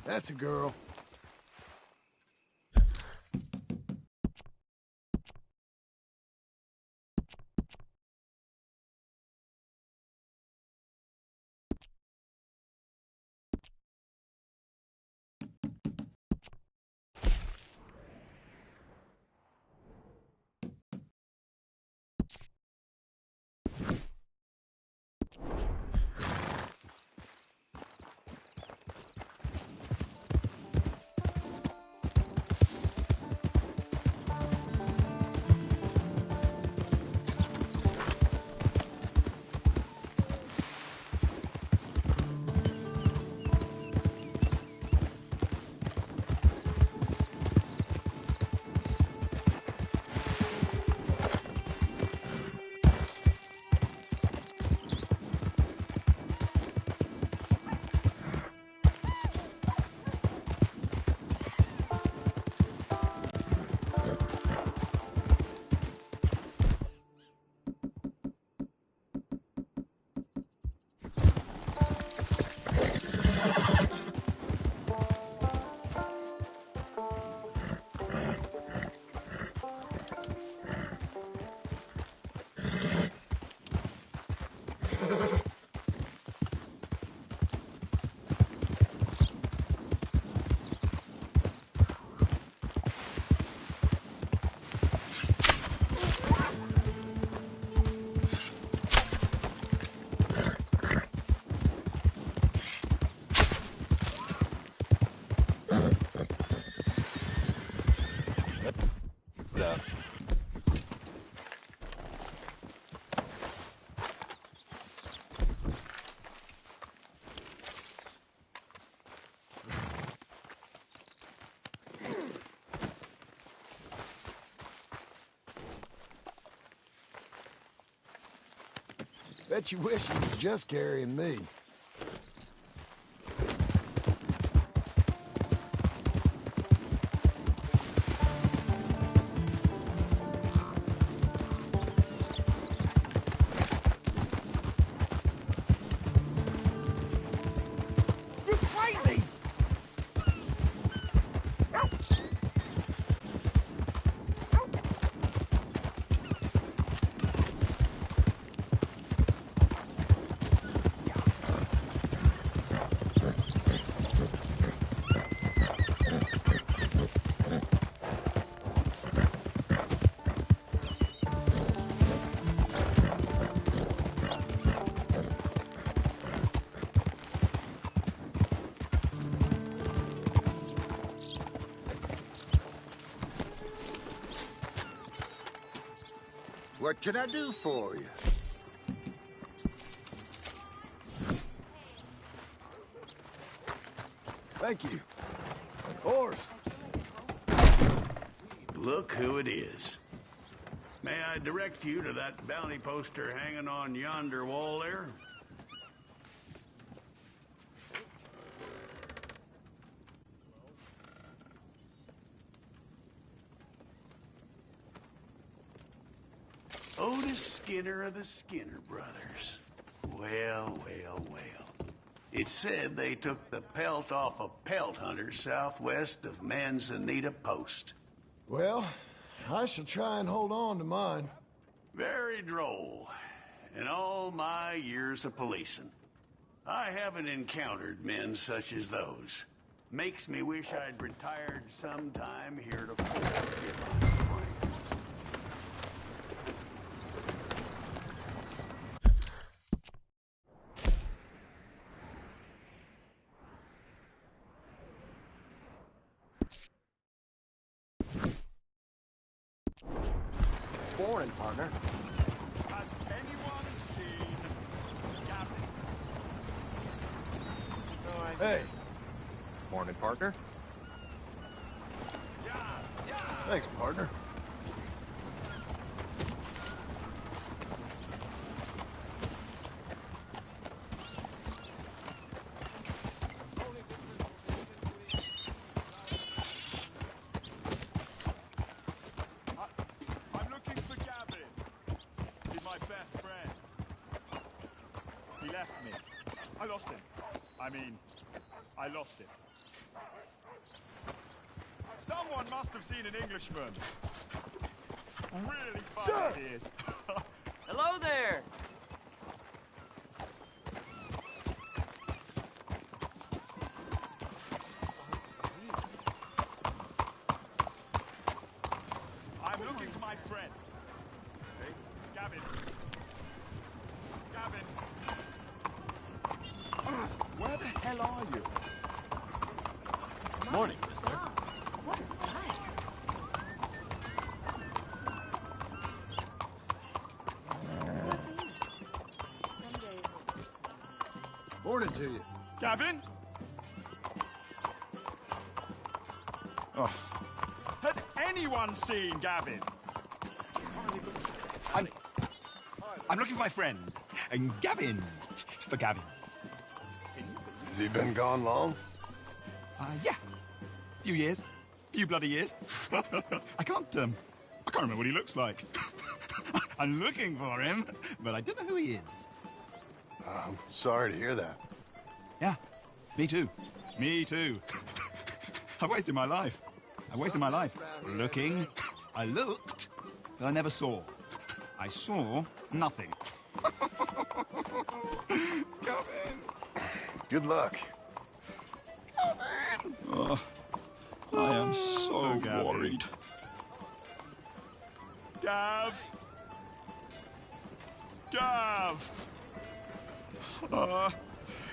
That's a girl. Bet you wish he was just carrying me. What can I do for you? Thank you. Horse. Look who it is. May I direct you to that bounty poster hanging on yonder wall there? Otis Skinner of the Skinner brothers. Well, well, well. It said they took the pelt off a pelt hunter southwest of Manzanita Post. Well, I shall try and hold on to mine. Very droll. In all my years of policing, I haven't encountered men such as those. Makes me wish I'd retired sometime heretofore, if I'm frank. Morning, partner. Has anyone seen Gavin? Hey. Morning, partner. Thanks, partner. I'm looking for Gavin. He's my best friend. He left me. I lost him. I lost him. Someone must have seen an Englishman. Really funny he is. Hello there! I'm looking for my friend. Hey, Gavin. Gavin. Where the hell are you? Morning, mister. What a sight. Morning to you. Gavin? Oh. Has anyone seen Gavin? I'm looking for my friend, and Gavin. For Gavin. Has he been gone long? Yeah. Few years. Few bloody years. I can't remember what he looks like. I'm looking for him, but I don't know who he is. I'm sorry to hear that. Yeah, me too. Me too. I've wasted my life. Looking. I looked, but I never saw. I saw nothing. Gavin! Good luck. Gavin! Oh, I am so worried. Gav! Gav!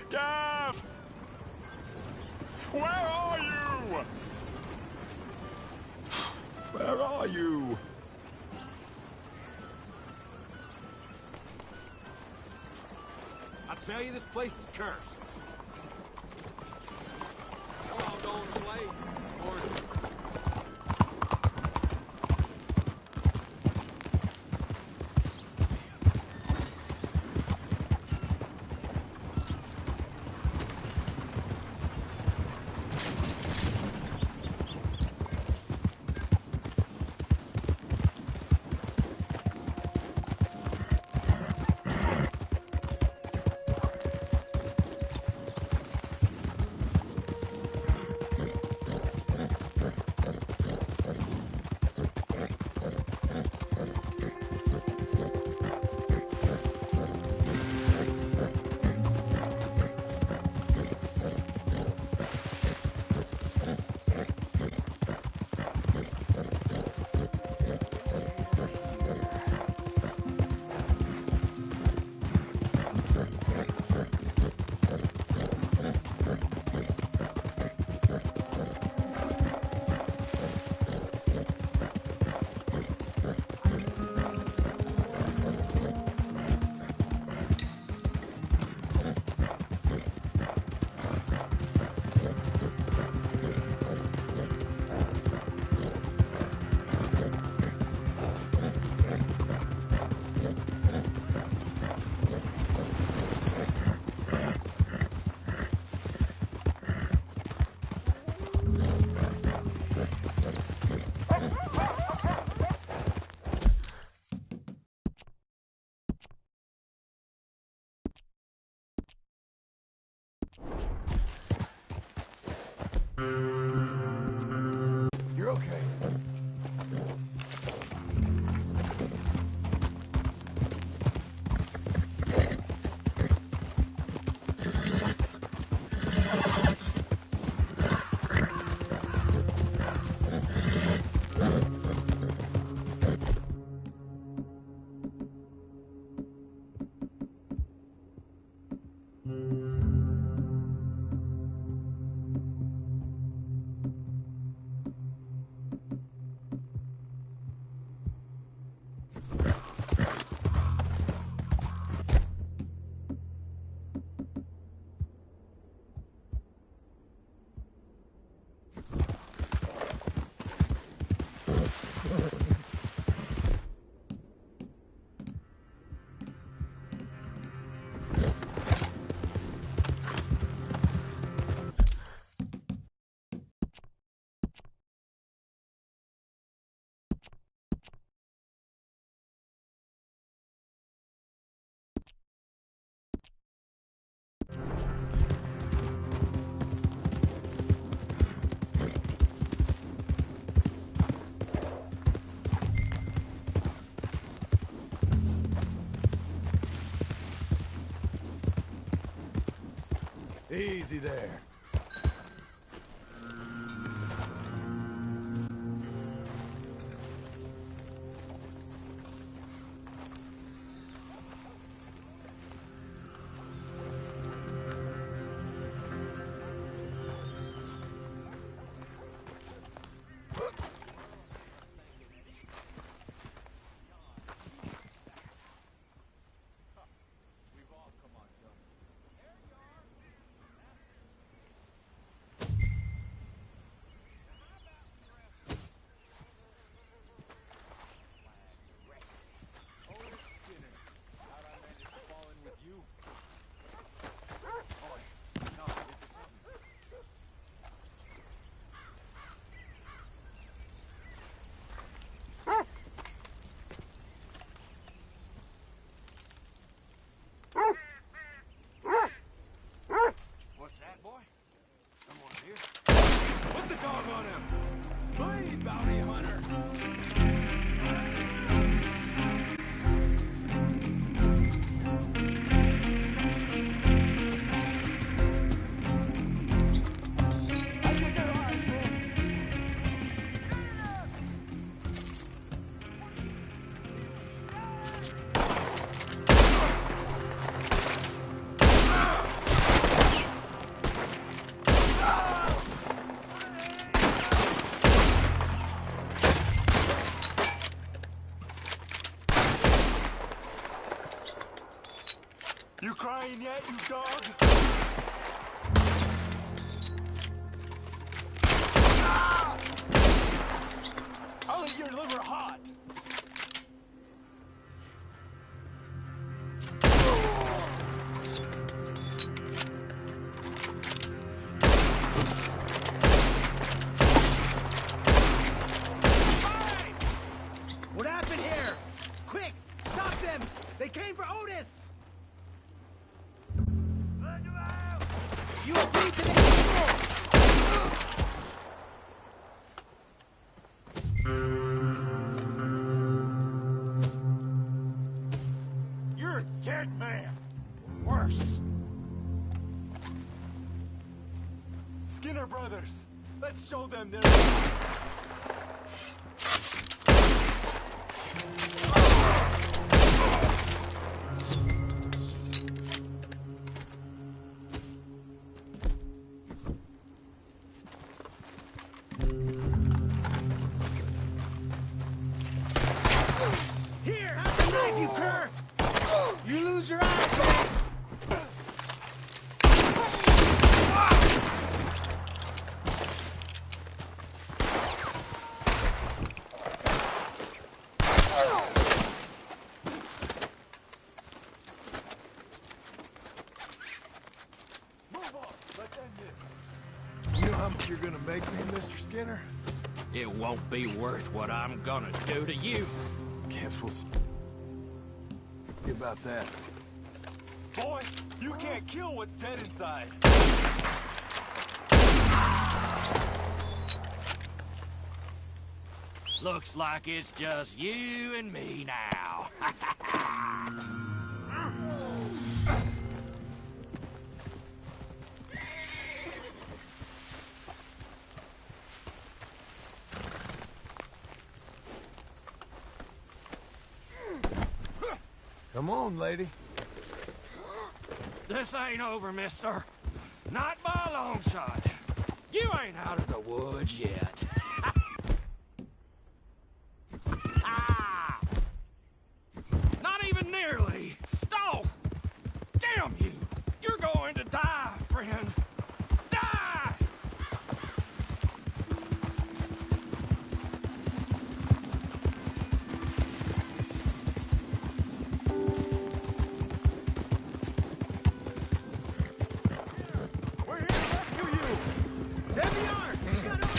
Gav! Where are you? Where are you? I tell you, this place is cursed. We're all going to play. You're okay. Easy there. What's that, boy? Someone here? Put the dog on him! Bleed, bounty hunter! You crying yet, you dog? I'll eat your liver hot. Hey! What happened here? Quick, stop them! They came for Otis! You agreed to the You're a dead man. Worse. Skinner Brothers, let's show them their... Here, have the knife, you cur! You lose your eyes, man! Move on, let's end this. You know how much you're gonna make me, Mr. Skinner? It won't be worth what I'm gonna do to you. Guess we'll see about that. Boy, you can't kill what's dead inside. Looks like it's just you and me now. Come on, lady. This ain't over, mister. Not by a long shot. You ain't out of the woods yet. Ah! Not even nearly. Oh! Damn you! You're going to die, friend. Die! We're here to rescue you! There they are! Shut up!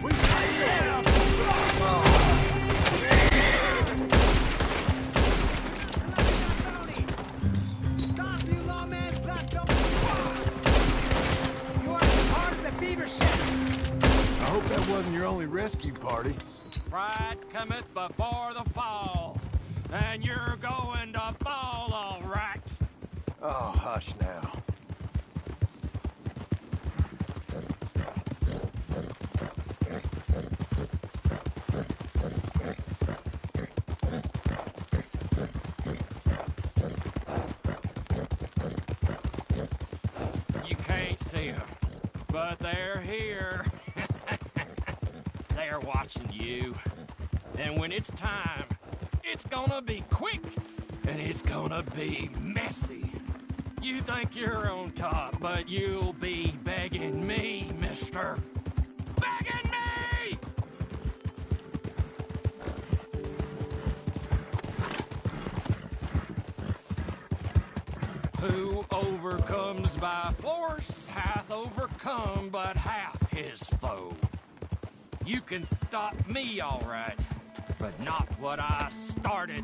We Stop, you lawman! Stop! Don't... You are part of the beaver ship! I hope that wasn't your only rescue party. Pride cometh before the fall, and you're going to fall, all right. Oh, hush now. You can't see them, but they're here. They're watching you. And when it's time, it's gonna be quick, and it's gonna be messy. You think you're on top, but you'll be begging me, mister. Begging me! Who overcomes by force hath overcome but half his foe. You can stop me, all right, but not what I started.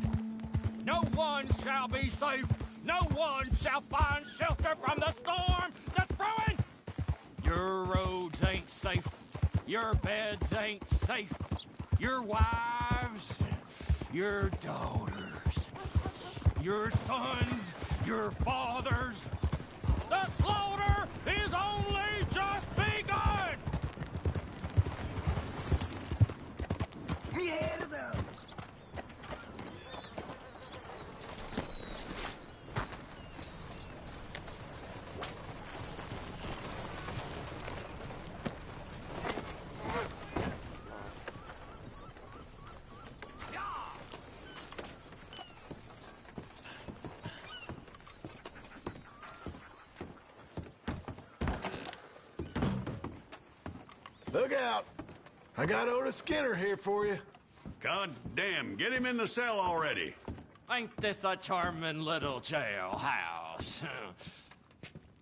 No one shall be safe. No one shall find shelter from the storm that's brewing. Your roads ain't safe. Your beds ain't safe. Your wives, your daughters, your sons, your fathers. The slaughter is only just begun. Head of them! Look out! I got Otis Skinner here for you. God damn, get him in the cell already. Ain't this a charming little jailhouse?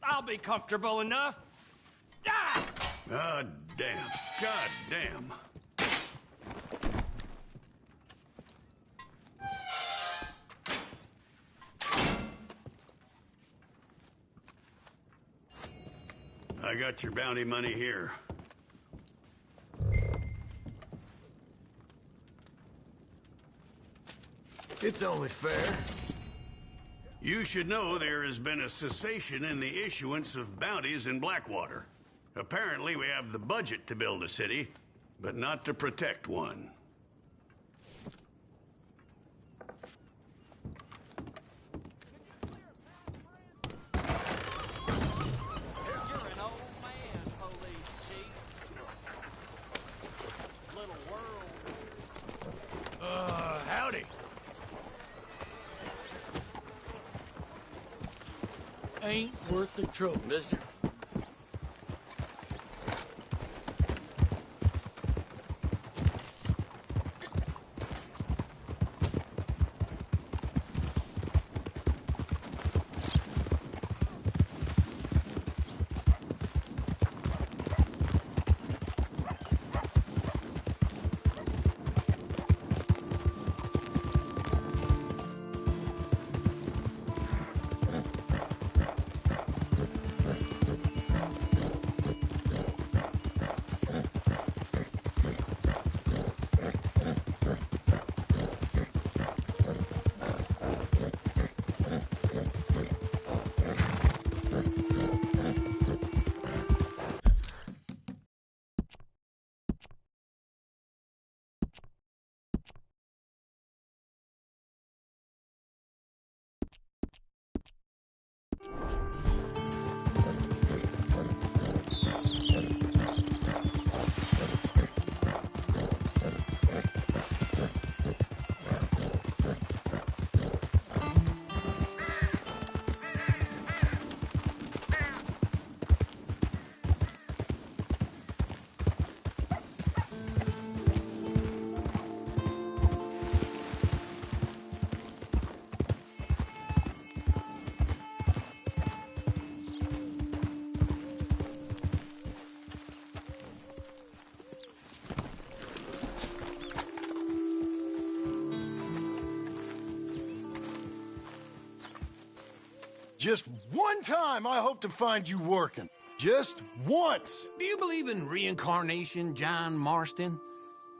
I'll be comfortable enough. Ah! God damn. God damn. I got your bounty money here. It's only fair. You should know there has been a cessation in the issuance of bounties in Blackwater. Apparently, we have the budget to build a city, but not to protect one. You're an old man, police chief. Little world. Howdy. Ain't worth the trouble, mister. Just one time I hope to find you working. Just once. Do you believe in reincarnation, John Marston?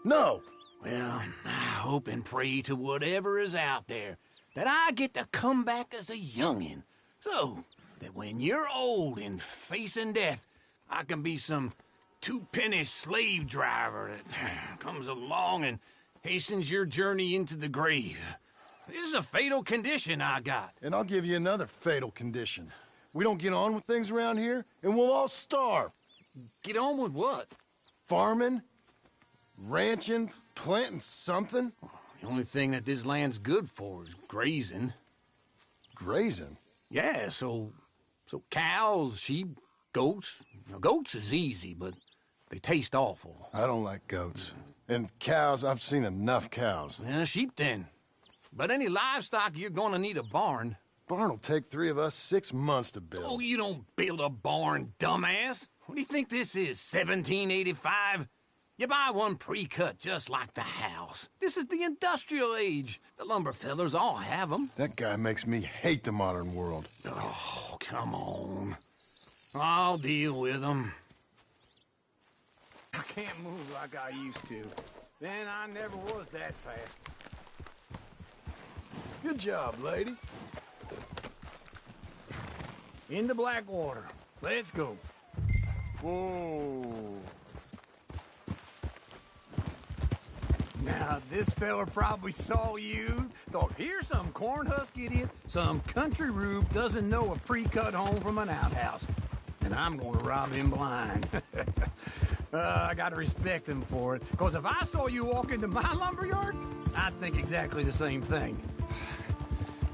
No. Well, I hope and pray to whatever is out there that I get to come back as a youngin', so that when you're old and facing death, I can be some two-penny slave driver that comes along and hastens your journey into the grave. This is a fatal condition I got. And I'll give you another fatal condition. We don't get on with things around here, and we'll all starve. Get on with what? Farming, ranching, planting something. The only thing that this land's good for is grazing. Grazing? Yeah, so cows, sheep, goats. Now, goats is easy, but they taste awful. I don't like goats. And cows, I've seen enough cows. Yeah, sheep then. But any livestock, you're gonna need a barn. Barn will take 3 of us 6 months to build. Oh, you don't build a barn, dumbass. What do you think this is, 1785? You buy one pre-cut just like the house. This is the industrial age. The lumber fellers all have them. That guy makes me hate the modern world. Oh, come on. I'll deal with them. I can't move like I used to. Then I never was that fast. Good job, lady. Into Blackwater. Let's go. Whoa. Now, this fella probably saw you, thought, here's some cornhusk idiot, some country rube doesn't know a pre-cut home from an outhouse. And I'm gonna rob him blind. I gotta respect him for it, because if I saw you walk into my lumberyard, I'd think exactly the same thing.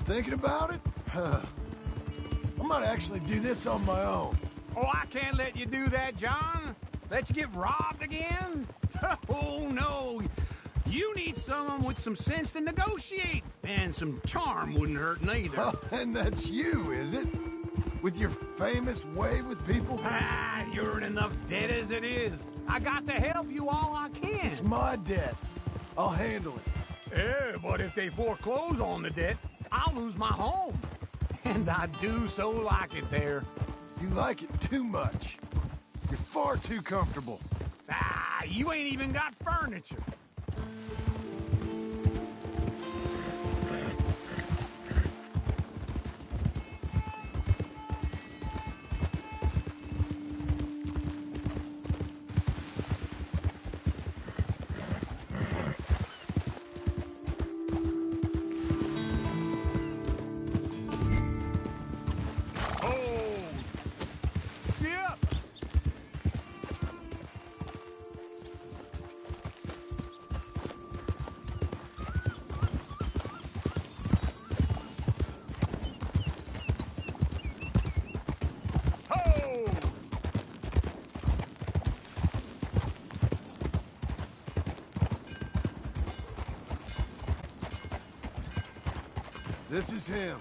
Thinking about it? I might actually do this on my own. Oh, I can't let you do that, John. Let you get robbed again? Oh, no. You need someone with some sense to negotiate. And some charm wouldn't hurt neither. Oh, and that's you, is it? With your famous way with people? Ah, you're in enough debt as it is. I got to help you all I can. It's my debt. I'll handle it. Yeah, but if they foreclose on the debt, I'll lose my home. And I do so like it there. You like it too much. You're far too comfortable. Ah, you ain't even got furniture. This is him.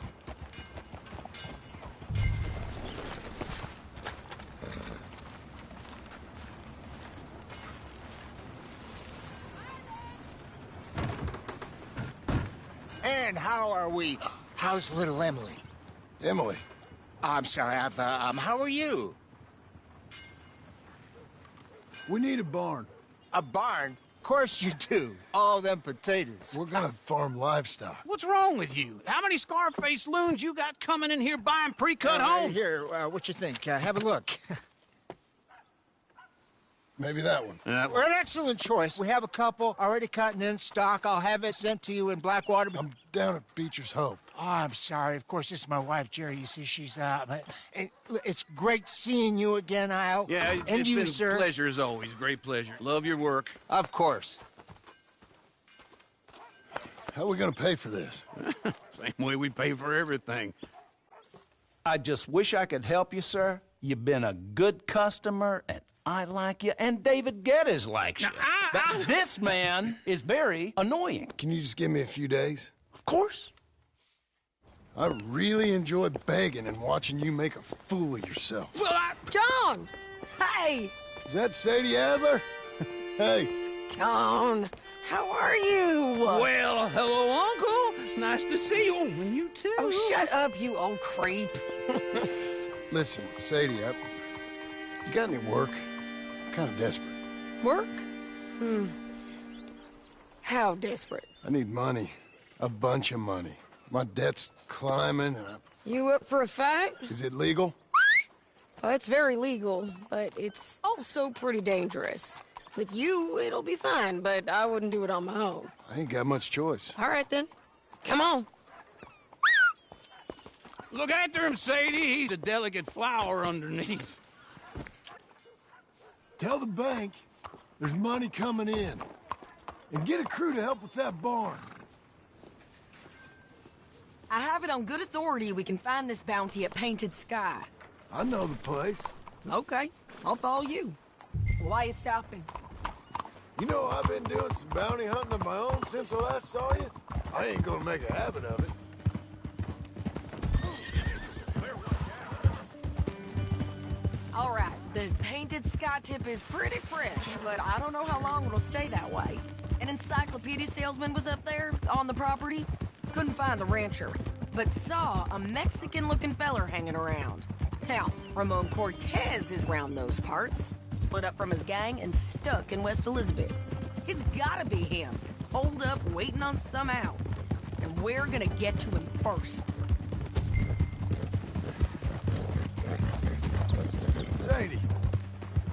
And how are we? How's little Emily? Emily? I'm sorry, how are you? We need a barn. A barn? Of course you do. All them potatoes. We're gonna farm livestock. What's wrong with you? How many Scarface loons you got coming in here buying pre-cut homes? Here, what you think? Have a look. Maybe that one. We're an excellent choice. We have a couple already cut and in stock. I'll have it sent to you in Blackwater. I'm down at Beecher's Hope. Oh, I'm sorry. Of course, this is my wife, Jerry. You see, she's it's great seeing you again, Al. Yeah, and it's you, been sir. a pleasure as always. Great pleasure. Love your work. Of course. How are we gonna pay for this? Same way we pay for everything. I just wish I could help you, sir. You've been a good customer, and I like you, and David Geddes likes you. But this man is very annoying. Can you just give me a few days? Of course. I really enjoy begging and watching you make a fool of yourself. Well, John! Hey! Is that Sadie Adler? Hey. John, how are you? Well, hello, Uncle. Nice to see you. Oh, and you too. Oh, shut up, you old creep. Listen, Sadie, you got any work? I'm kind of desperate. Work? How desperate? I need money. A bunch of money. My debt's climbing and You up for a fight? Is it legal? Well, it's very legal, but it's also pretty dangerous. With you, it'll be fine, but I wouldn't do it on my own. I ain't got much choice. All right, then. Come on. Look after him, Sadie. He's a delicate flower underneath. Tell the bank there's money coming in. And get a crew to help with that barn. I have it on good authority we can find this bounty at Painted Sky. I know the place. Okay, I'll follow you. Why you stopping? You know, I've been doing some bounty hunting of my own since I last saw you. I ain't gonna make a habit of it. All right, the Painted Sky tip is pretty fresh, but I don't know how long it'll stay that way. An encyclopedia salesman was up there on the property. Couldn't find the rancher, but saw a Mexican-looking feller hanging around. Now, Ramon Cortez is round those parts, split up from his gang and stuck in West Elizabeth. It's gotta be him, holed up waiting on some out. And we're gonna get to him first. Sadie.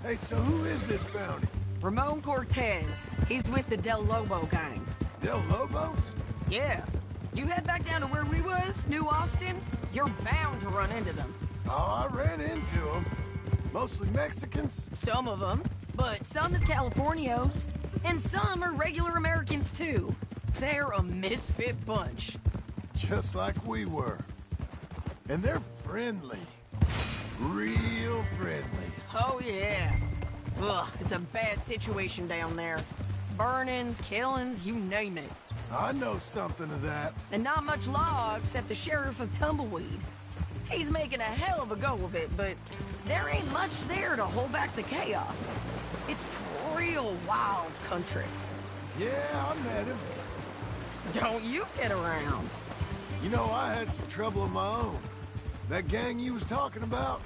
Hey, so who is this bounty? Ramon Cortez. He's with the Del Lobo gang. Del Lobos? Yeah. You head back down to where we was, New Austin, you're bound to run into them. Oh, I ran into them. Mostly Mexicans? Some of them, but some is Californios, and some are regular Americans too. They're a misfit bunch. Just like we were. And they're friendly. Real friendly. Oh, yeah. Ugh, it's a bad situation down there. Burnings, killings, you name it. I know something of that. And not much law except the sheriff of Tumbleweed. He's making a hell of a go of it, but there ain't much there to hold back the chaos. It's real wild country. Yeah, I met him. Don't you get around. You know, I had some trouble of my own. That gang you was talking about,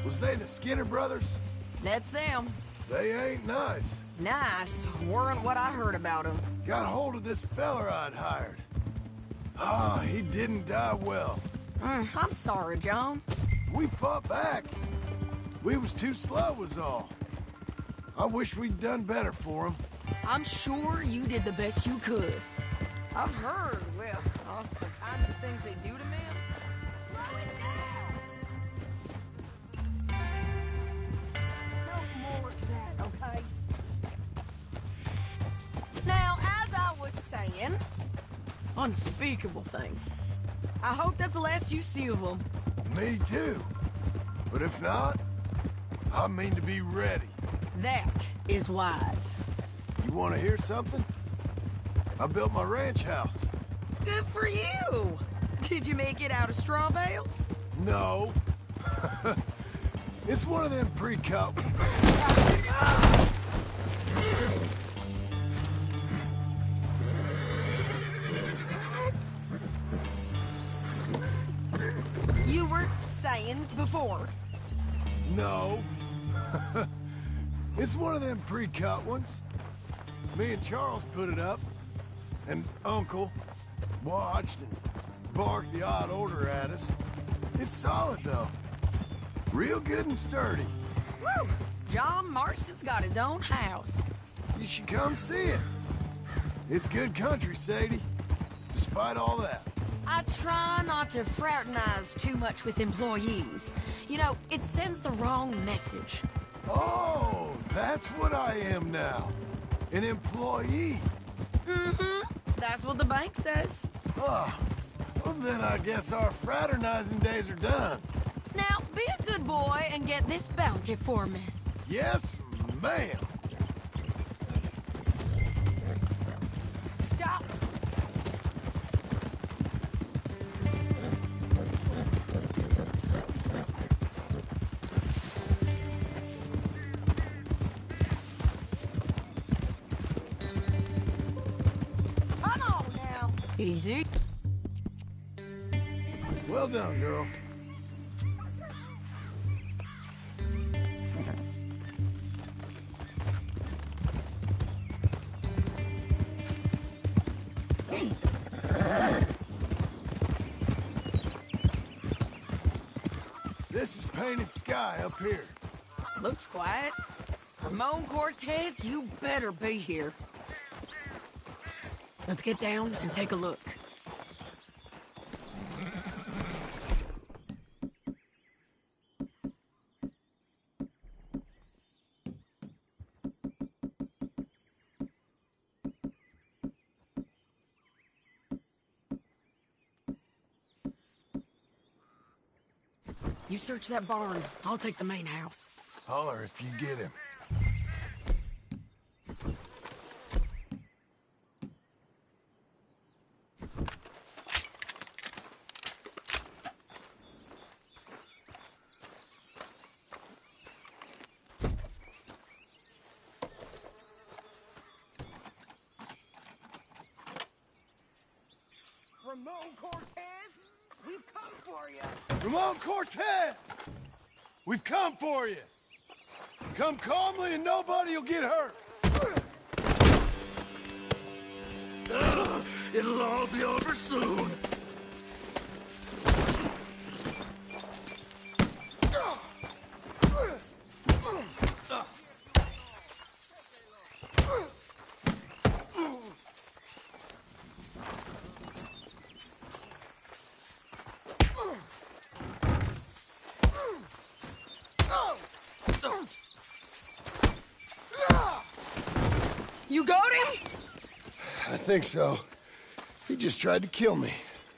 was they the Skinner brothers? That's them. They ain't nice. Nice weren't what I heard about them. Got a hold of this feller I'd hired. He didn't die well. I'm sorry, John. We fought back. We was too slow was all. I wish we'd done better for him. I'm sure you did the best you could. I've heard, well, all the kinds of things they do to men. Slow it down! No more of that, okay? Now, as I was saying, unspeakable things. I hope that's the last you see of them. Me too. But if not, I mean to be ready. That is wise. You want to hear something? I built my ranch house. Good for you. Did you make it out of straw bales? No. It's one of them pre-cut. You were saying before. No. It's one of them pre-cut ones. Me and Charles put it up, and Uncle watched and barked the odd order at us. It's solid, though. Real good and sturdy. Woo! John Marston's got his own house. You should come see it. It's good country, Sadie. Despite all that. I try not to fraternize too much with employees. You know, it sends the wrong message. Oh, that's what I am now. An employee. Mm-hmm. That's what the bank says. Oh, well then I guess our fraternizing days are done. Now, be a good boy and get this bounty for me. Yes, ma'am. Stop. Come on now. Easy. Well done, girl. This is painted sky up here. Looks quiet. Ramon Cortez, you better be here. Let's get down and take a look. You search that barn. I'll take the main house. Holler if you get him. Ramon Cortez, we've come for you. Ramon Cortez! We've come for you. Come calmly and nobody will get hurt. It'll all be over soon. You got him? I think so. He just tried to kill me.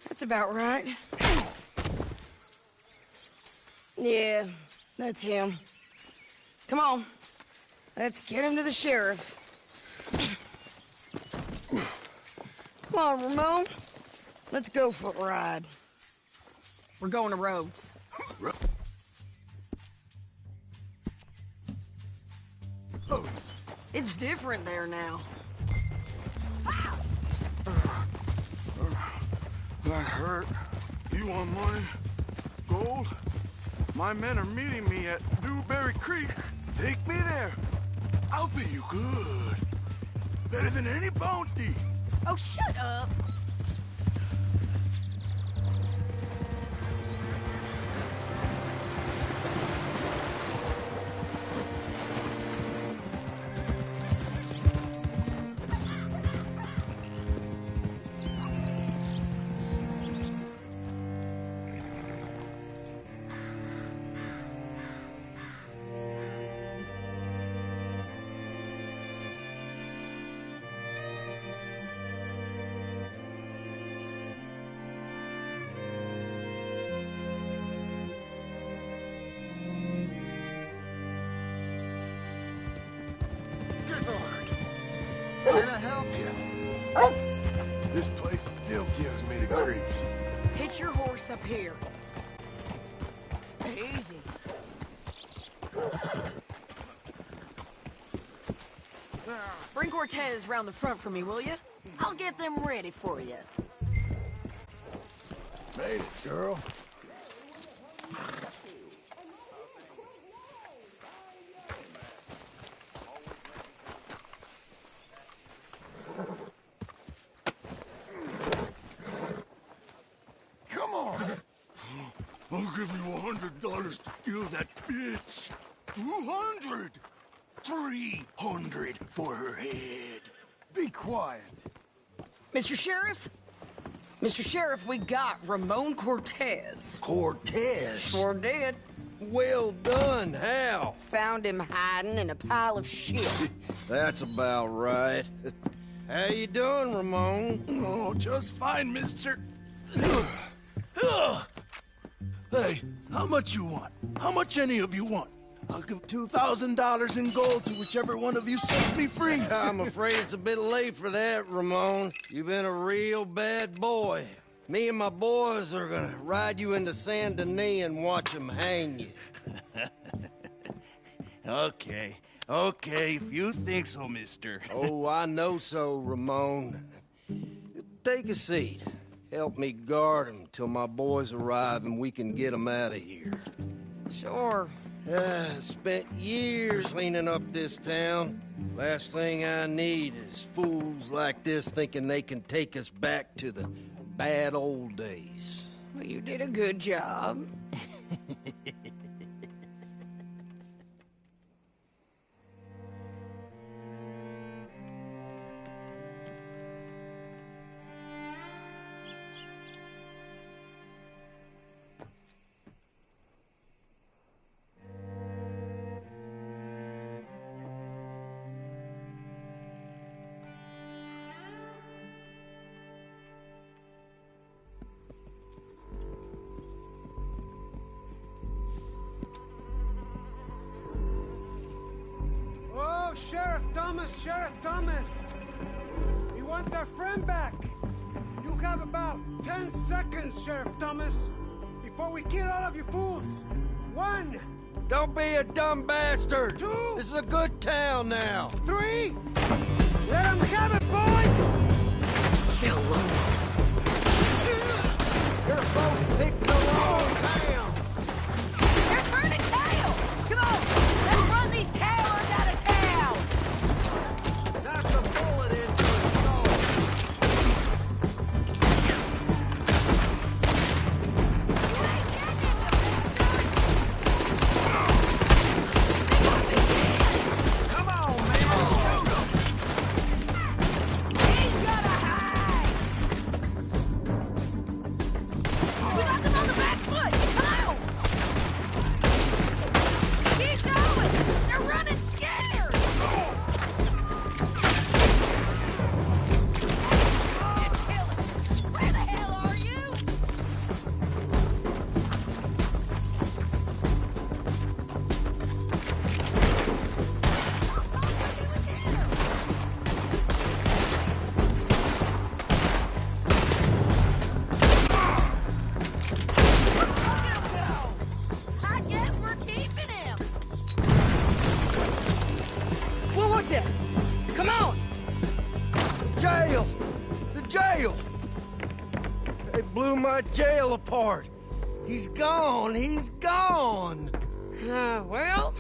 That's about right. Yeah, that's him. Come on. Let's get him to the sheriff. Come on, Ramon. Let's go for a ride. We're going to Rhodes. Rhodes? It's different there now. That hurt. You want money? Gold? My men are meeting me at Dewberry Creek. Take me there. I'll pay you good. Better than any bounty. Oh, shut up. Can I help you? This place still gives me the creeps. Hitch your horse up here. Easy. Bring Cortez round the front for me, will you? I'll get them ready for you. Made it, girl. Come on. I'll give you $100 to kill that bitch. 200. 300 for her head. Be quiet. Mr. Sheriff? Mr. Sheriff, we got Ramon Cortez. Cortez? Sure did. Well done, Hal. Found him hiding in a pile of shit. That's about right. How you doing, Ramon? Oh, just fine, mister. Hey, how much you want? How much any of you want? I'll give $2,000 in gold to whichever one of you sets me free. I'm afraid it's a bit late for that, Ramon. You've been a real bad boy. Me and my boys are gonna ride you into Saint Denis and watch them hang you. Okay, if you think so, mister. Oh, I know so, Ramon. Take a seat. Help me guard them till my boys arrive and we can get them out of here. Sure. Spent years cleaning up this town. Last thing I need is fools like this thinking they can take us back to the bad old days. Well, you did a good job. Thomas, Sheriff Thomas! We want our friend back! You have about 10 seconds, Sheriff Thomas, before we kill all of you fools! 1! Don't be a dumb bastard! 2! This is a good town now! 3! Let them have it, boys! They're losers. Your folks picked the wrong town! They're turning tail! Come on, let's run these cowards out of town! That's a bullet into a skull! Come on, man, shoot him! He's gotta hide! We got them on the back foot! Come on! Keep going! They're running scared! Where the hell are you? I guess we're keeping him. What was it? Come on! Jail! The jail! They blew my jail apart. He's gone. He's gone. Well,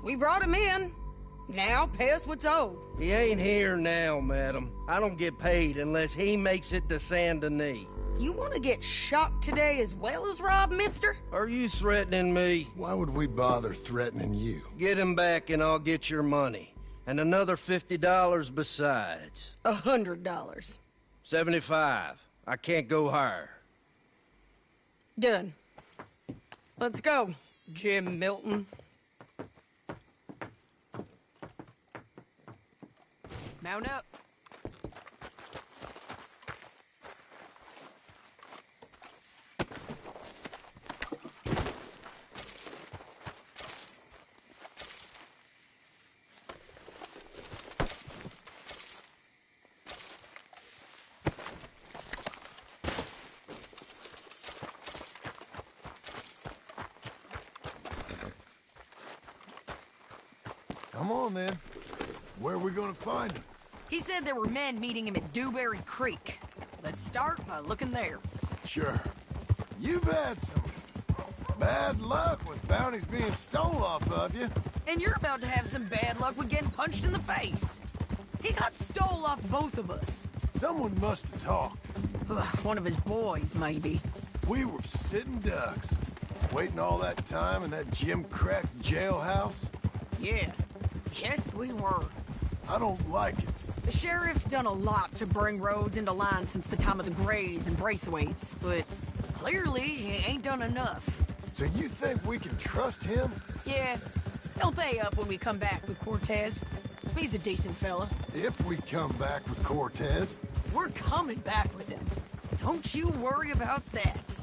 we brought him in. Now pay us what's owed. He ain't here now, madam. I don't get paid unless he makes it to Saint Denis. You want to get shot today as well as Rob, mister? Are you threatening me? Why would we bother threatening you? Get him back and I'll get your money. And another $50 besides. $100. 75. I can't go higher. Done. Let's go, Jim Milton. Mount up. Come on, then. Where are we gonna find him? He said there were men meeting him at Dewberry Creek. Let's start by looking there. Sure. You've had some bad luck with bounties being stole off of you. And you're about to have some bad luck with getting punched in the face. He got stole off both of us. Someone must have talked. One of his boys, maybe. We were sitting ducks, waiting all that time in that Jim Crack jailhouse. Yeah. Yes, we were. I don't like it. The sheriff's done a lot to bring roads into line since the time of the Grays and Braithwaites, but clearly he ain't done enough. So you think we can trust him? Yeah, he'll pay up when we come back with Cortez. He's a decent fella. If we come back with Cortez. We're coming back with him. Don't you worry about that.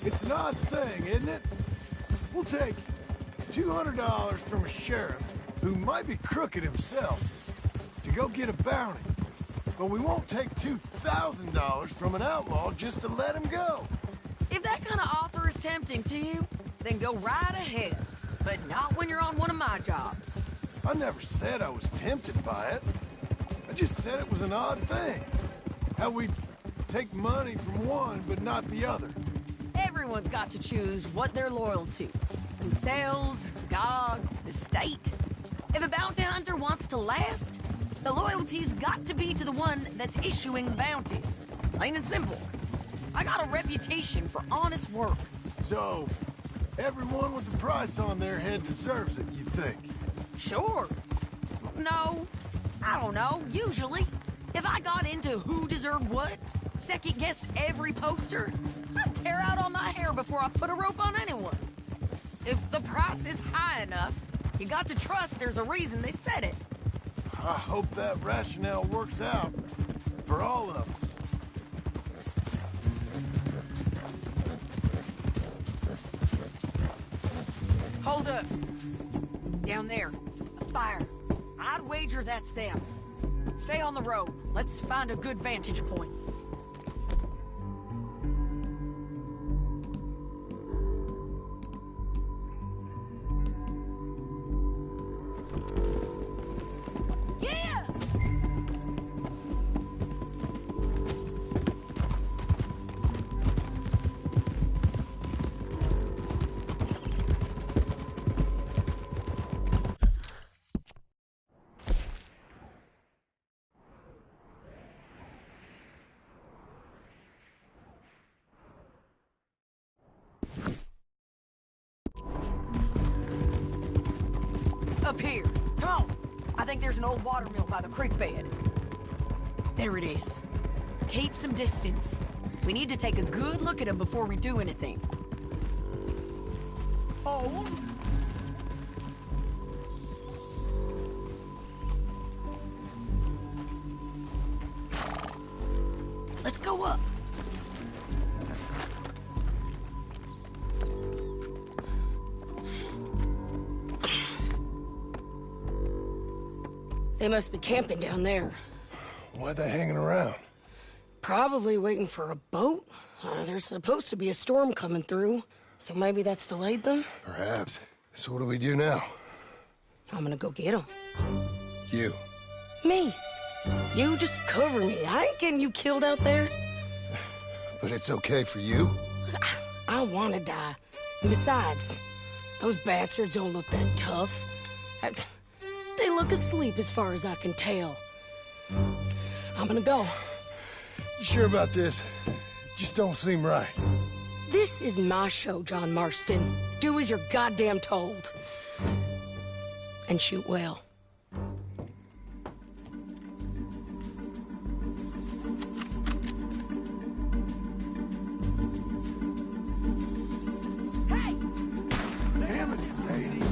It's an odd thing, isn't it? We'll take $200 from a sheriff who might be crooked himself to go get a bounty. But we won't take $2,000 from an outlaw just to let him go. If that kind of offer is tempting to you, then go right ahead. But not when you're on one of my jobs. I never said I was tempted by it. I just said it was an odd thing. How we take money from one but not the other. Everyone's got to choose what they're loyal to. Themselves, God, the state. If a bounty hunter wants to last, the loyalty's got to be to the one that's issuing the bounties. Plain and simple. I got a reputation for honest work. So, everyone with a price on their head deserves it, you think? Sure. No. I don't know. Usually. If I got into who deserved what, second-guessed every poster, I'd tear out all my hair before I put a rope on anyone. If the price is high enough, you got to trust there's a reason they said it. I hope that rationale works out for all of us. Hold up. Down there. gunfire. I'd wager that's them. Stay on the road. Let's find a good vantage point. Yeah! Up here. Come on. I think there's an old water mill by the creek bed. There it is. Keep some distance. We need to take a good look at him before we do anything. Oh. Let's go up. They must be camping down there. Why are they hanging around? Probably waiting for a boat. There's supposed to be a storm coming through, so maybe that's delayed them? Perhaps. So what do we do now? I'm gonna go get them. You. Me. You just cover me. I ain't getting you killed out there. But it's okay for you? I want to die. And besides, those bastards don't look that tough. They look asleep as far as I can tell. I'm gonna go. You sure about this? Just don't seem right. This is my show, John Marston. Do as you're goddamn told. And shoot well. Hey! Damn it, Sadie.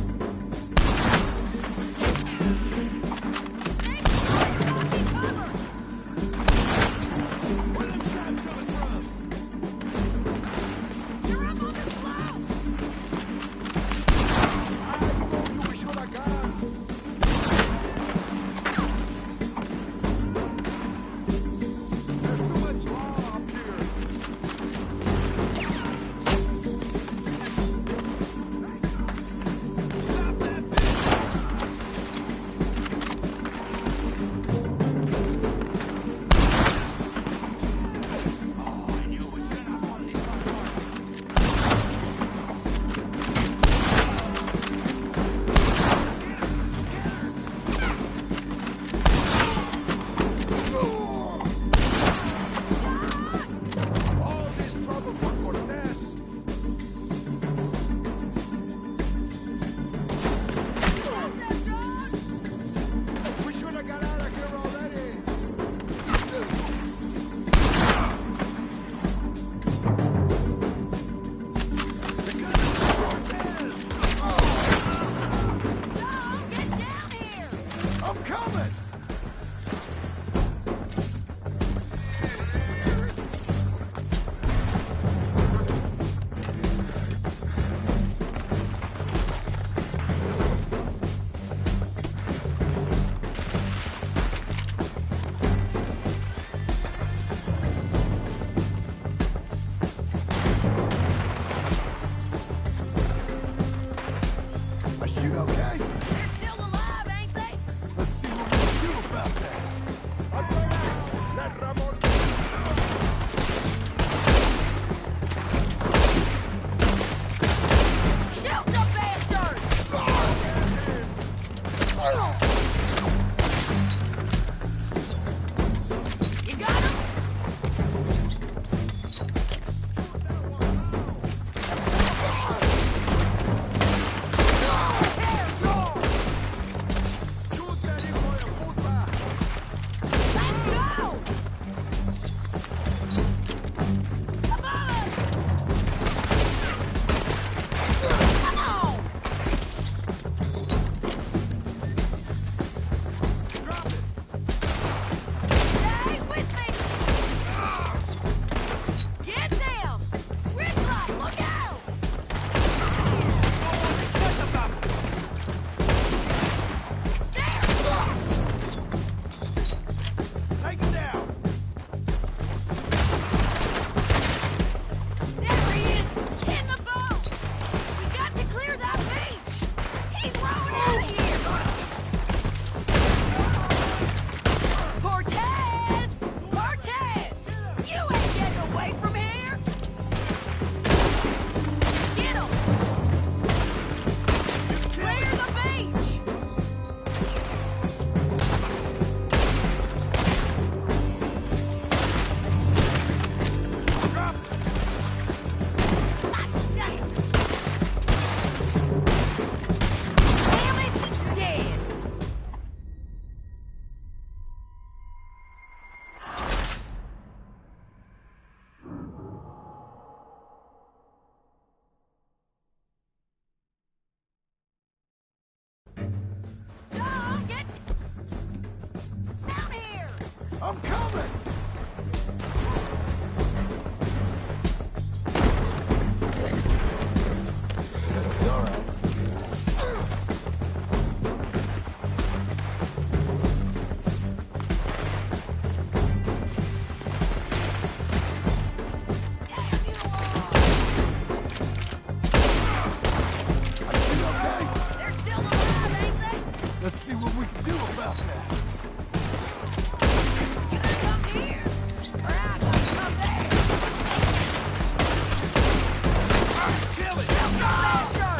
about that. You gotta come here, or I gotta come there. Kill it! Faster!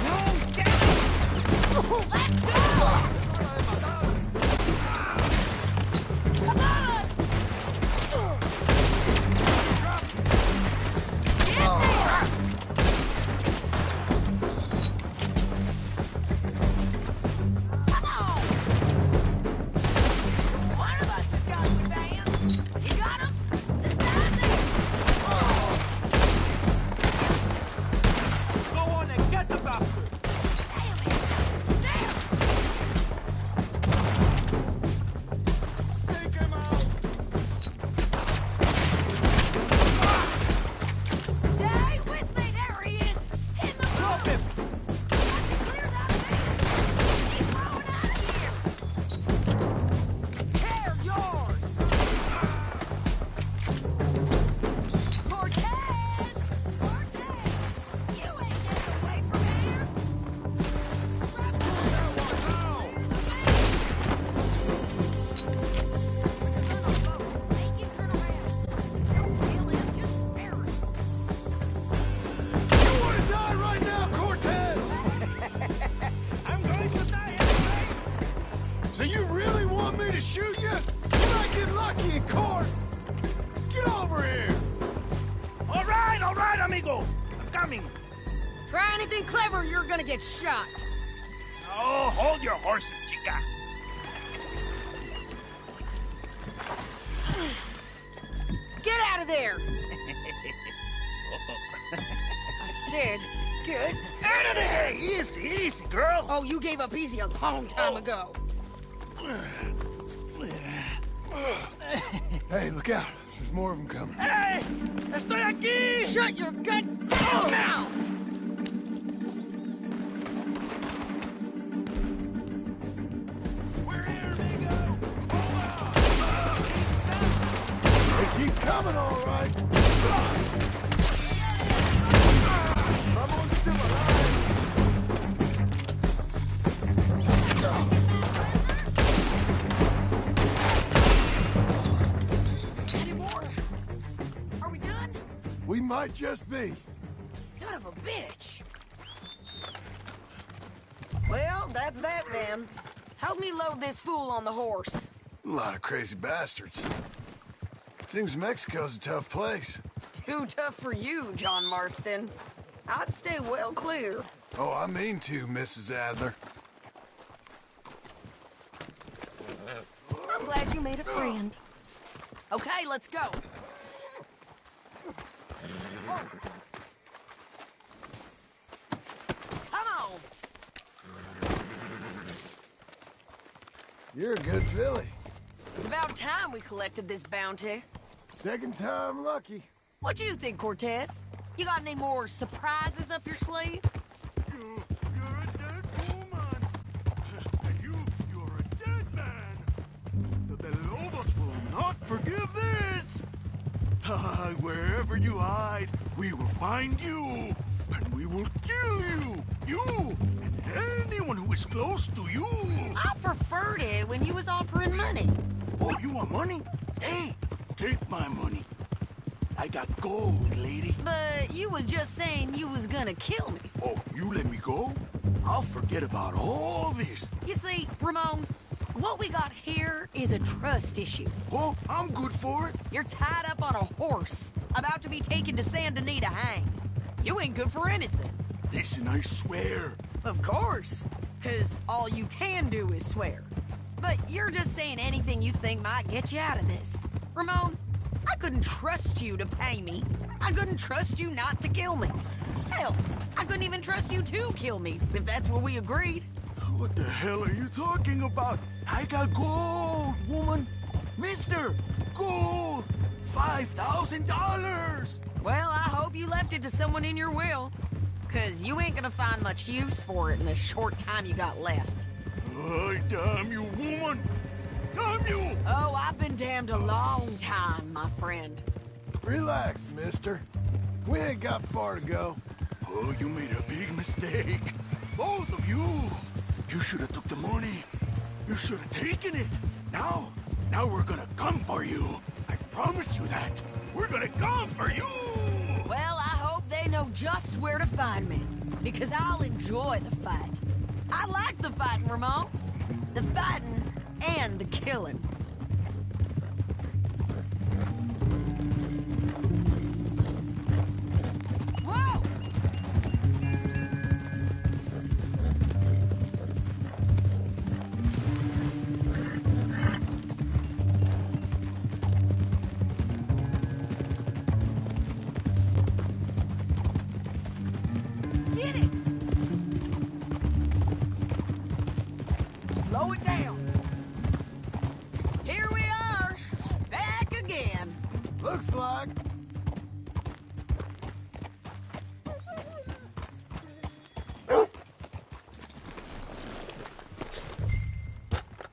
No, damn it! Let's go! Come on! Get there! Come on! One of us has got the bands. You got him? The side there. Go on and get the bastard! Take him out! Stay with me. There he is. In the Drop him! clear that man. He's thrown out of here. They're yours. Cortez! Cortez! You ain't getting away from here. Make him turn around. Kill him. Just spare him. You want to die right now, Cortez? I'm going to die anyway! So you really want me to shoot you? You might get lucky in court. Get over here. All right, amigo! I'm coming! Try anything clever, you're gonna get shot. Oh, hold your horses, chica! Get out of there! I said, get Out of there! Easy, easy, girl! Oh, you gave up easy a long time ago. Hey, look out. There's more of them coming. Hey! Estoy aquí! Shut your goddamn mouth! We're here, amigo! They keep coming, all right. Someone's still alive. Any more? Are we done? We might just be. Son of a bitch. Well, that's that then. Help me load this fool on the horse. A lot of crazy bastards. Seems Mexico's a tough place. Too tough for you, John Marston. I'd stay well clear. Oh, I mean to, Mrs. Adler. I'm glad you made a friend. Okay, let's go. Come on. You're a good filly. It's about time we collected this bounty. Second time lucky. What do you think, Cortez? You got any more surprises up your sleeve? You're a dead woman! And you're a dead man! The Lobos will not forgive this! Wherever you hide, we will find you! And we will kill you! You! And anyone who is close to you! I preferred it when you was offering money. Oh, you want money? Hey, take my money. I got gold, lady. But you was just saying you was gonna kill me. Oh, you let me go? I'll forget about all this. You see, Ramon, what we got here is a trust issue. Oh, I'm good for it. You're tied up on a horse, about to be taken to Saint Denis to hang. You ain't good for anything. Listen, I swear. Of course, because all you can do is swear. But you're just saying anything you think might get you out of this. Ramon, I couldn't trust you to pay me. I couldn't trust you not to kill me. Hell, I couldn't even trust you to kill me, if that's what we agreed. What the hell are you talking about? I got gold, woman. Mister, gold. $5,000. Well, I hope you left it to someone in your will. Because you ain't gonna find much use for it in the short time you got left. Oh, damn you, woman. Damn you. Oh, I've been damned a long time, my friend. Relax, mister. We ain't got far to go. Oh, you made a big mistake. Both of you! You should have took the money. You should have taken it. Now we're gonna come for you. I promise you that. We're gonna come for you! Well, I hope they know just where to find me. Because I'll enjoy the fight. I like the fighting, Ramon. The fighting and the killing. Whoa! Get it! Slow it down. Here we are, back again. Looks like.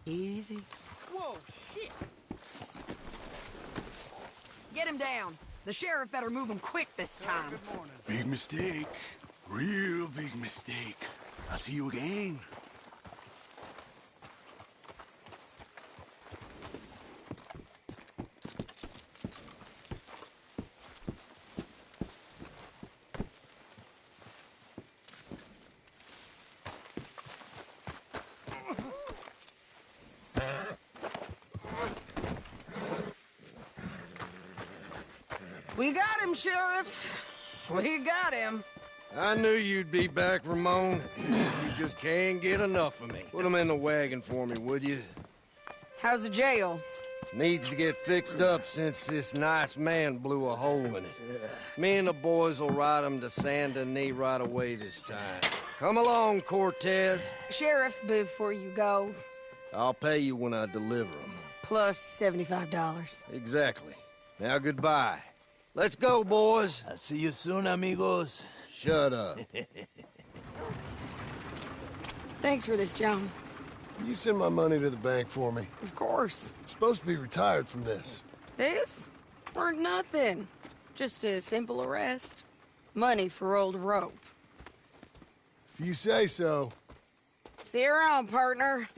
Easy. Whoa, shit. Get him down. The sheriff better move him quick this time. Big mistake. Real big mistake. I'll see you again. We got him, Sheriff. We got him. I knew you'd be back, Ramon. You just can't get enough of me. Put him in the wagon for me, would you? How's the jail? Needs to get fixed up since this nice man blew a hole in it. Me and the boys will ride him to Saint Denis right away this time. Come along, Cortez. Sheriff, before you go, I'll pay you when I deliver him. plus $75. Exactly. Now, goodbye. Let's go, boys. I'll see you soon, amigos. Shut up. Thanks for this, John. You send my money to the bank for me. Of course. I'm supposed to be retired from this. This? Weren't nothing. Just a simple arrest. Money for old rope. If you say so. See you around, partner.